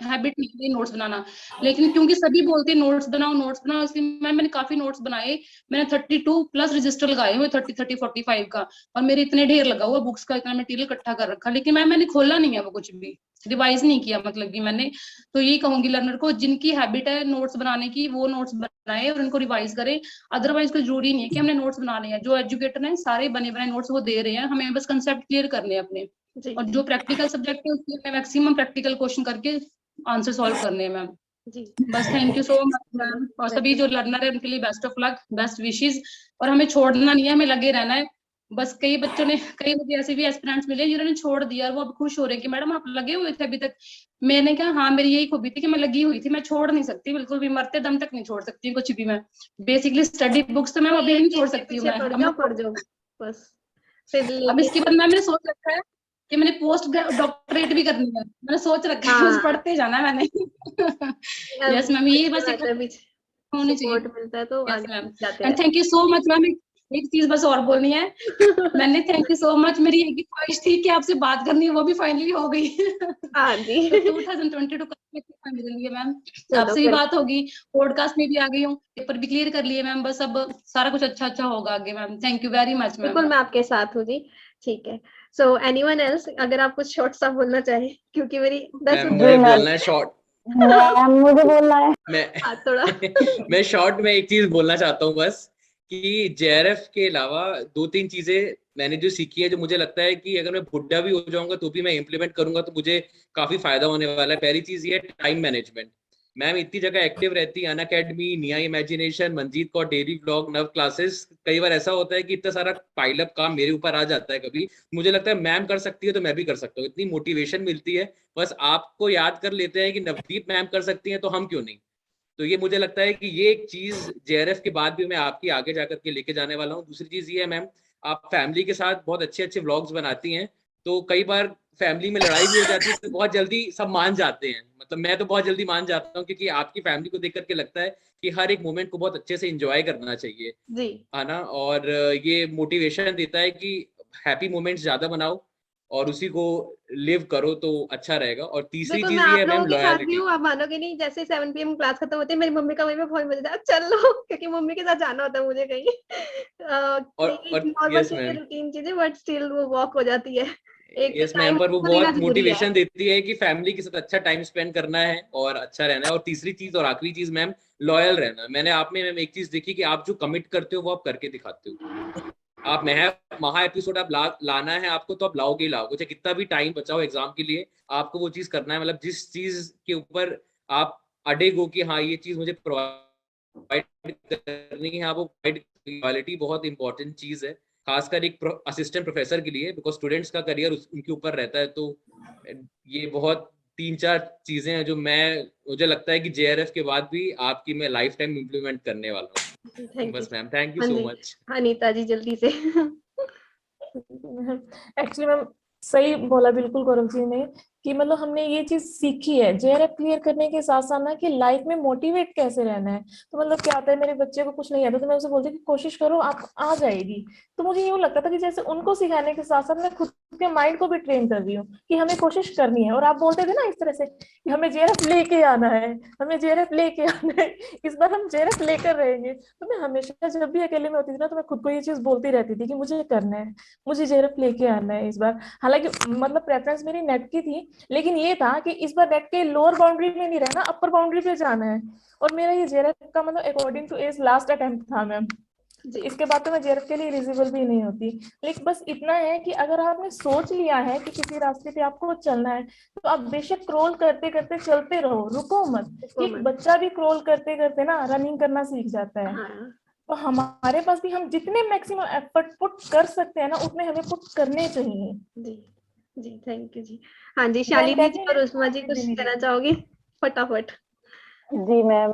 हैबिट नहीं थी नोट्स बनाना, लेकिन क्योंकि सभी बोलते हैं नोट्स बनाओ, इसलिए मैंने काफी नोट्स बनाए। मैंने 32+ रजिस्टर लगाए हुए, 30-45 का, और मेरे इतने ढेर लगा हुआ बुक्स का, इतना मटेरियल इकट्ठा कर रखा, लेकिन मैंने खोला नहीं है वो, कुछ भी रिवाइज नहीं किया, मतलब कि मैंने। तो यही कहूंगी लर्नर को जिनकी हैबिट है नोट्स बनाने की, वो नोट्स बनाए और उनको रिवाइज करें। अदरवाइज कोई जरूरी नहीं है कि हमने नोट्स बनाने हैं, जो एजुकेटर हैं सारे बने बनाए नोट्स वो दे रहे हैं, हमें बस कंसेप्ट क्लियर करने हैं अपने। जी और जो प्रैक्टिकल सब्जेक्ट है उसमें मैक्सिमम प्रैक्टिकल क्वेश्चन करके आंसर सॉल्व करने हैं मैम। जी। बस thank you so much ma'am, और सभी जो लर्नर है उनके लिए best of luck, best wishes. और हमें छोड़ना नहीं है, हमें लगे रहना है। बस कई मुझे ऐसे भी एस्पिरेंट्स मिले जिन्होंने छोड़ दिया और वो अब खुश हो रहे हैं कि मैडम आप लगे हुए थे अभी तक। मैंने कहा हाँ मेरी यही खूबी थी कि मैं लगी हुई थी, मैं छोड़ नहीं सकती बिल्कुल भी, मरते दम तक नहीं छोड़ सकती कुछ भी मैं। बेसिकली स्टडी बुक्स तो मैं अभी नहीं छोड़ सकती हूँ मैं। पढ़ जाओ बस, फिर अब इसके बाद मैंने सोच रखा है कि मैंने पोस्ट डॉक्टरेट भी करनी है, मैंने सोच रखा है, बस पढ़ते जाना है मैंने। यस मैम, ये बस एक होनी चाहिए। सपोर्ट मिलता है तो यस आगे मैम, जाते and thank you so much ma'am. एक चीज बस और बोलनी है, हैं। मैंने थैंक यू सो मच, मेरी एक ही ख्वाहिश थी कि आपसे बात करनी है, वो भी फाइनली हो गई। हाँ जी। तो 2022 का मिल रही है मैम, चलो आपसे भी फिर, बात होगी, पॉडकास्ट में भी आ गई हूँ, पेपर भी क्लियर कर लिए मैम, बस अब सारा कुछ अच्छा अच्छा होगा आगे ma'am. Thank you very much ma'am. बिल्कुल मैं आपके साथ हूँ जी। ठीक है, सो एनीवन एल्स अगर आप कुछ शॉर्ट सा बोलना चाहे, क्योंकि मेरी 10 मैम मुझे बोलना है शॉर्ट, मैम मुझे बोलना है मैं थोड़ा। मैं शॉर्ट में एक चीज बोलना चाहता हूँ बस, कि JRF के अलावा 2-3 चीजें मैंने जो सीखी है, जो मुझे लगता है कि अगर मैं बुढ़ा भी हो जाऊंगा तो भी मैं इम्प्लीमेंट करूंगा तो मुझे काफी फायदा होने वाला है। पहली चीज ये है टाइम मैनेजमेंट। मैम इतनी जगह एक्टिव रहती है, अनअकैडमी, निया imagination, Manjeet Kaur daily vlog, नव क्लासेस, कई बार ऐसा होता है कि इतना सारा पाइलअप काम मेरे ऊपर आ जाता है कभी, मुझे लगता है मैम कर सकती है तो मैं भी कर सकता हूँ, इतनी मोटिवेशन मिलती है। बस आपको याद कर लेते हैं कि नवदीप मैम कर सकती हैं तो हम क्यों नहीं। तो ये मुझे लगता है कि ये एक चीज JRF के बाद भी मैं आपकी आगे जाकर के लेके जाने वाला हूँ। दूसरी चीज ये है मैम, आप फैमिली के साथ बहुत अच्छे अच्छे व्लॉग्स बनाती हैं, तो कई बार फैमिली में लड़ाई भी हो जाती है तो बहुत जल्दी सब मान जाते हैं, मतलब मैं तो बहुत जल्दी मान जाता हूँ, क्योंकि आपकी फैमिली को देख करके लगता है कि हर एक मोमेंट को बहुत अच्छे से एंजॉय करना चाहिए, जी है ना। और ये मोटिवेशन देता है कि हैप्पी मोमेंट्स ज्यादा बनाओ, और उसी को लिव करो तो अच्छा रहेगा। और तीसरी देखो चीज मैं ये आप है मैम, लोगों के साथ भी लॉयलिटी। हूँ, आप मानोगे नहीं, जैसे 7 PM क्लास खत्म होती है मेरी मम्मी का वहीं पे फोन बजता है, चल लो क्योंकि मम्मी के साथ जाना होता है मुझे कहीं। और नॉर्मल यस चीजें, मैम, रूटीन चीजें, बट स्टिल वो वॉक हो जाती है। एक यस मैम, टाइम पर वो को देना बहुत जरूरी है। मोटिवेशन देती है कि फैमिली के साथ अच्छा टाइम स्पेंड करना है और अच्छा रहना है। और तीसरी चीज और आखिरी चीज मैम, लॉयल रहना। मैंने आप में मैम एक चीज देखी कि आप जो कमिट करते हो वो आप करके दिखाते हो। आप महा एपिसोड आप लाना है आपको, तो आप लाओगे ही लाओगे, चाहे कितना भी टाइम बचाओ एग्जाम के लिए, आपको वो चीज करना है। मतलब जिस चीज के ऊपर आप अड़ेग हो कि हाँ ये चीज मुझे प्रोवाइड करनी है, आप वो प्रोवाइड। क्वालिटी बहुत इंपॉर्टेंट चीज है, खासकर एक असिस्टेंट प्रोफेसर के लिए, बिकॉज स्टूडेंट्स का करियर उनके ऊपर रहता है। तो ये बहुत 3-4 चीजें हैं जो मुझे लगता है कि जेआरएफ के बाद भी आपकी मैं लाइफ टाइम इम्प्लीमेंट करने वाला हूँ। Thank you. बस मैम, थैंक यू हाँ सो जी, मच। हाँ नीता जी जल्दी से। एक्चुअली मैम सही बोला बिल्कुल गौरव जी ने कि मतलब हमने ये चीज सीखी है जेआरएफ क्लियर करने के साथ साथ ना कि लाइफ में मोटिवेट कैसे रहना है। तो मतलब क्या आता है, मेरे बच्चे को कुछ नहीं आता तो मैं उसे बोलती कि कोशिश करो आप आ जाएगी। तो मुझे यूँ लगता था कि जैसे उनको सिखाने के साथ साथ मैं खुद के माइंड को भी ट्रेन कर रही हूँ कि हमें कोशिश करनी है। और आप बोलते थे ना इस तरह से कि हमें जेआरएफ लेके आना है, हमें जेआरएफ लेके आना है, इस बार हम जेआरएफ लेकर रहेंगे। तो मैं हमेशा जब भी अकेले में होती थी ना तो मैं खुद को ये चीज बोलती रहती थी कि मुझे करना है, मुझे जेआरएफ लेके आना है इस बार। हालांकि मतलब प्रेफरेंस मेरी नेट की थी, लेकिन ये था कि इस बार नेट के लोअर बाउंड्री में नहीं रहना, अपर बाउंड्री पे जाना है। और मेरा ये जेआरएफ का मतलब according to age last attempt था मैम। जी इसके बाद तो मैं जेआरएफ के लिए एलिजिबल भी नहीं होती। लेकिन बस इतना है कि अगर आपने सोच लिया है कि किसी रास्ते पे आपको चलना है तो आप बेशक क्रोल करते करते चलते रहो, रुको मत। एक बच्चा भी क्रोल करते करते ना रनिंग करना सीख जाता है। हाँ तो हमारे पास भी हम जितने मैक्सिमम एफर्ट पुट कर सकते हैं ना उतने हमें पुट करने चाहिए। जी जी, थैंक यू जी। हाँ जी, मैम शालिनी जी कहते और हैं उस्मा जी कुछ कहना चाहोगी फटाफट? जी मैम,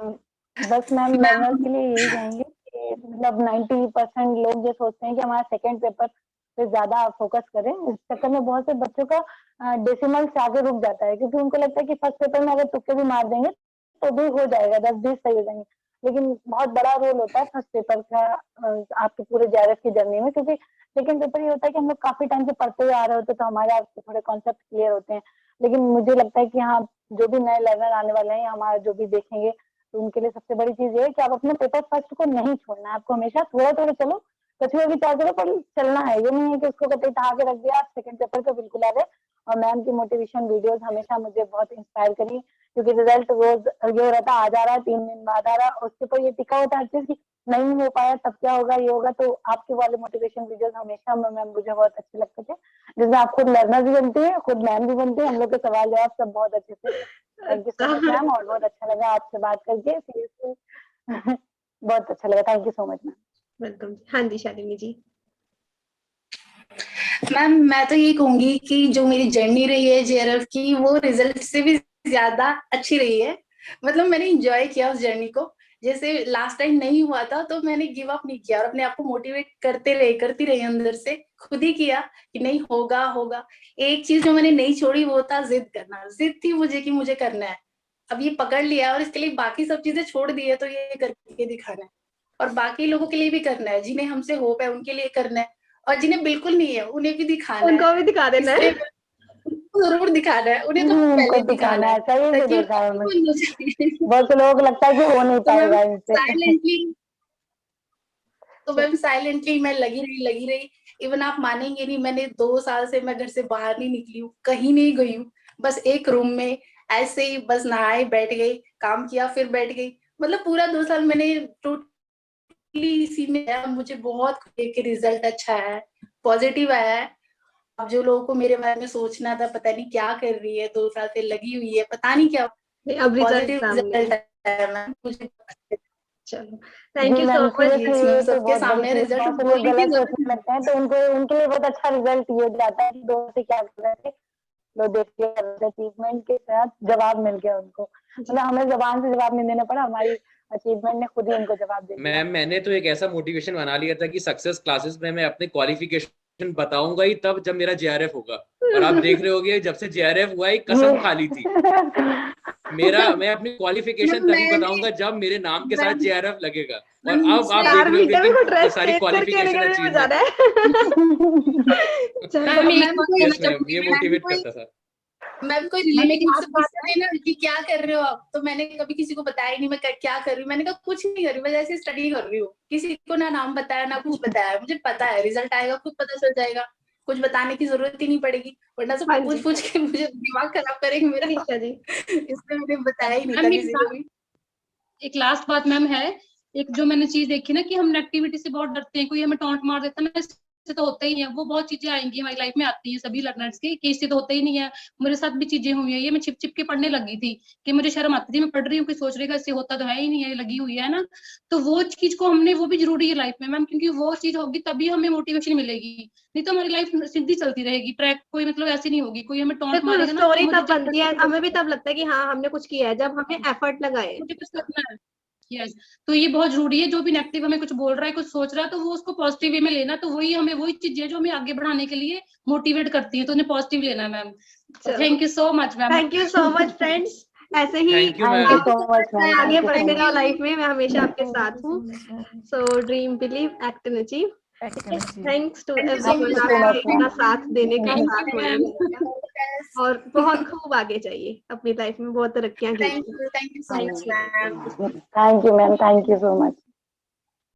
बस मैम लर्नर्स के लिए यही कहेंगे कि मतलब 90% लोग जो सोचते हैं कि हमारा सेकंड पेपर पे ज्यादा फोकस करें, इस चक्कर में बहुत से बच्चों का डेसिमल से आगे रुक जाता है, क्योंकि उनको लगता है कि फर्स्ट पेपर में अगर तुक्के भी मार देंगे तो भी हो जाएगा, 10-20 सही हो जाएंगे। लेकिन बहुत बड़ा रोल होता है फर्स्ट पेपर का आपके पूरे जेआरएफ की जर्नी में, क्योंकि सेकंड पेपर ये होता है कि हम लोग काफी टाइम से पढ़ते हुए आ रहे होते हैं तो हमारे थोड़े कॉन्सेप्ट क्लियर होते हैं। लेकिन मुझे लगता है कि हाँ, जो भी नए लर्नर आने वाले हैं, हमारा जो भी देखेंगे, तो उनके लिए सबसे बड़ी चीज ये है कि आप अपने पेपर फर्स्ट को नहीं छोड़ना है। आपको हमेशा थोड़ा थोड़ा चलो, कछुआ की चाल चलो, पर चलना है। ये नहीं है कि उसको कतई ठा के रख दिया, आप सेकंड पेपर पे बिल्कुल आ गए। और मैम की मोटिवेशन वीडियोस हमेशा मुझे बहुत इंस्पायर करी, क्योंकि रिजल्ट रोज ये हो रहा था, आज आ रहा है, 3 दिन बाद आ रहा है, उसके ऊपर ये टिका होता है हर चीज की नहीं हो पाया तब क्या होगा, ये होगा। तो आपके वाले मोटिवेशन वीडियोस हमेशा मैम मुझे बहुत अच्छे लगते थे, जिसमें आप खुद लर्नर भी बनती है, खुद मैम भी बनती है, हम लोग के सवाल जवाब सब बहुत अच्छे से। Thank you so much ma'am, और बहुत अच्छा लगा आपसे बात करके, सीरियसली। बहुत अच्छा लगा, thank you so much ma'am. Welcome. हाँ जी शालिनी जी। मैम मैं तो ये कहूंगी कि जो मेरी जर्नी रही है जेआरएफ की वो रिजल्ट से भी ज्यादा अच्छी रही है। मतलब मैंने एंजॉय किया उस जर्नी को। जैसे लास्ट टाइम नहीं हुआ था तो मैंने गिव अप नहीं किया और अपने आप को मोटिवेट करती रही अंदर से, खुद ही किया कि नहीं होगा होगा। एक चीज जो मैंने नहीं छोड़ी वो था जिद करना। जिद थी मुझे कि मुझे करना है। अब ये पकड़ लिया और इसके लिए बाकी सब चीजें छोड़ दी है तो ये करके दिखाना है। और बाकी लोगों के लिए भी करना है, जिन्हें हमसे होप है उनके लिए करना है, और जिन्हें बिल्कुल नहीं है उन्हें भी दिखाना है। उनको भी दिखा देना है। इसलिए उनको जरूर दिखाना है, उन्हें तो उनको पहले दिखाना दिखाना है, है सही से ताकि देखा है उनको मैम। हो जाए। बहुत से लोगों को लगता है कि हो नहीं तो मैम पाएगा इनसे। साइलेंटली मैं लगी रही। इवन आप मानेंगे नहीं, मैंने 2 साल से मैं घर से बाहर नहीं निकली हूँ, कहीं नहीं गई हूँ। बस एक रूम में ऐसे ही बस नहाए बैठ गई, काम किया फिर बैठ गई। मतलब पूरा 2 साल मैंने टोटली इसी में है। मुझे बहुत के रिजल्ट अच्छा है, पॉजिटिव आया है। अब जो लोगों को मेरे बारे में सोचना था पता नहीं क्या कर रही है, 2 साल से लगी हुई है पता नहीं क्या, नहीं, तो अब रिजल्ट पॉजिटिव सामने है। रिजल्ट आया मैम मुझे। चलो, जी thank you so ma'am, much. Seriously ये तो सबके बहुत बड़ी सामने चीज, रिजल्ट बहुत से लोग बोलने की गलत जरूरत सोचने नहीं। लगते हैं, तो उनको उनके लिए बहुत अच्छा रिजल्ट ये जाता है कि दो से क्या कर रहे थे, लोग देख के अचीवमेंट के साथ जवाब मिल गया उनको। मतलब हमें जबान से जवाब नहीं देना पड़ा, हमारी अचीवमेंट ने खुद ही उनको जवाब दे दिया। मैम मैंने तो एक ऐसा मोटिवेशन बना लिया था कि सक्सेस क्लासेस में मैं अपने क्वालिफिकेशन बताऊंगा ही तब जब मेरा जेआरएफ होगा। और आप देख रहे होगे जब से जेआरएफ हुआ एक कसम खा ली थी, मैं अपनी क्वालिफिकेशन तभी बताऊंगा जब मेरे नाम के साथ JRF लगेगा। और अब आप देख आर्मी रहे का होंगे भी कि ड्रेस सारी क्वालिफिकेशन अचीव जा रहा है। चलो, मैम एक बात कहना यस मैम, चाहूंगी, ये मैम मोटिवेट कोई करता था। मैम कोई मैम एक रिलेटिव लास्ट से बात पूछते थे ना कि क्या कर रहे हो आप, तो मैंने कभी किसी को बताया ही नहीं मैं क्या कर रही हूँ। मैंने कहा कुछ नहीं कर रही, मैं जैसे स्टडी कर रही हूँ। किसी को ना नाम बताया ना कुछ बताया, मुझे पता है रिजल्ट आएगा खुद पता चल जाएगा, कुछ बताने की जरूरत ही नहीं पड़ेगी, वरना सब हाँ जी। पूछ पूछ के मुझे दिमाग खराब करेंगे मेरा। ठीक है जी। इसलिए मैंने बताया ही नहीं था मैम किसी को भी। एक लास्ट बात मैम है, एक जो मैंने चीज देखी ना कि हम नेगेटिविटी से बहुत डरते हैं, कोई हमें टॉन्ट मार देता है ना, इससे तो होता ही नहीं है। वो बहुत चीजें आएंगी हमारी लाइफ में, आती है सभी लर्नर्स की, कि इससे तो होता ही नहीं है। मेरे साथ भी चीजें हुई है, ये मैं छिप छिप के पढ़ने लगी थी कि मुझे शर्म आती थी, मैं पढ़ रही हूँ कि सोच रही इससे होता तो है ही नहीं है, लगी हुई है ना। तो वो चीज को हमने, वो भी जरूरी है लाइफ में मैम, क्योंकि वो चीज होगी तभी हमें मोटिवेशन मिलेगी, नहीं तो हमारी लाइफ सीधी चलती रहेगी, ट्रैक कोई मतलब ऐसी नहीं होगी, कोई हमें टॉन्ट बिल्कुल, मारेगा ना स्टोरी तो मुझे तब बनती है, हमें भी तब लगता है कि हाँ हमने कुछ किया है जब हमने एफर्ट लगाए। मुझे कुछ करना है। यस, तो ये बहुत जरूरी है, जो भी नेगेटिव हमें कुछ बोल रहा है, कुछ सोच रहा है, तो वो उसको पॉजिटिव वे में लेना, तो वही हमें वही चीजें जो हमें आगे बढ़ाने के लिए मोटिवेट करती है, तो उन्हें पॉजिटिव लेना है ma'am. Thank you so much ma'am. Thank you so much friends, ऐसे ही thank you thank you ma'am. So much ma'am, आगे थैंक यू बढ़ते सो रहो मच। लाइफ में, मैं हमेशा आपके साथ हूँ। So dream believe act and achieve. Thanks to Thank you so everyone much, आपका ma'am. इतना साथ देने का, Thank साथ you, होने ma'am. देने का, और बहुत खूब आगे चाहिए अपनी लाइफ में, बहुत तरक्कियां Thank कीजिए। you so much, ma'am. Thank you ma'am, thank you so much.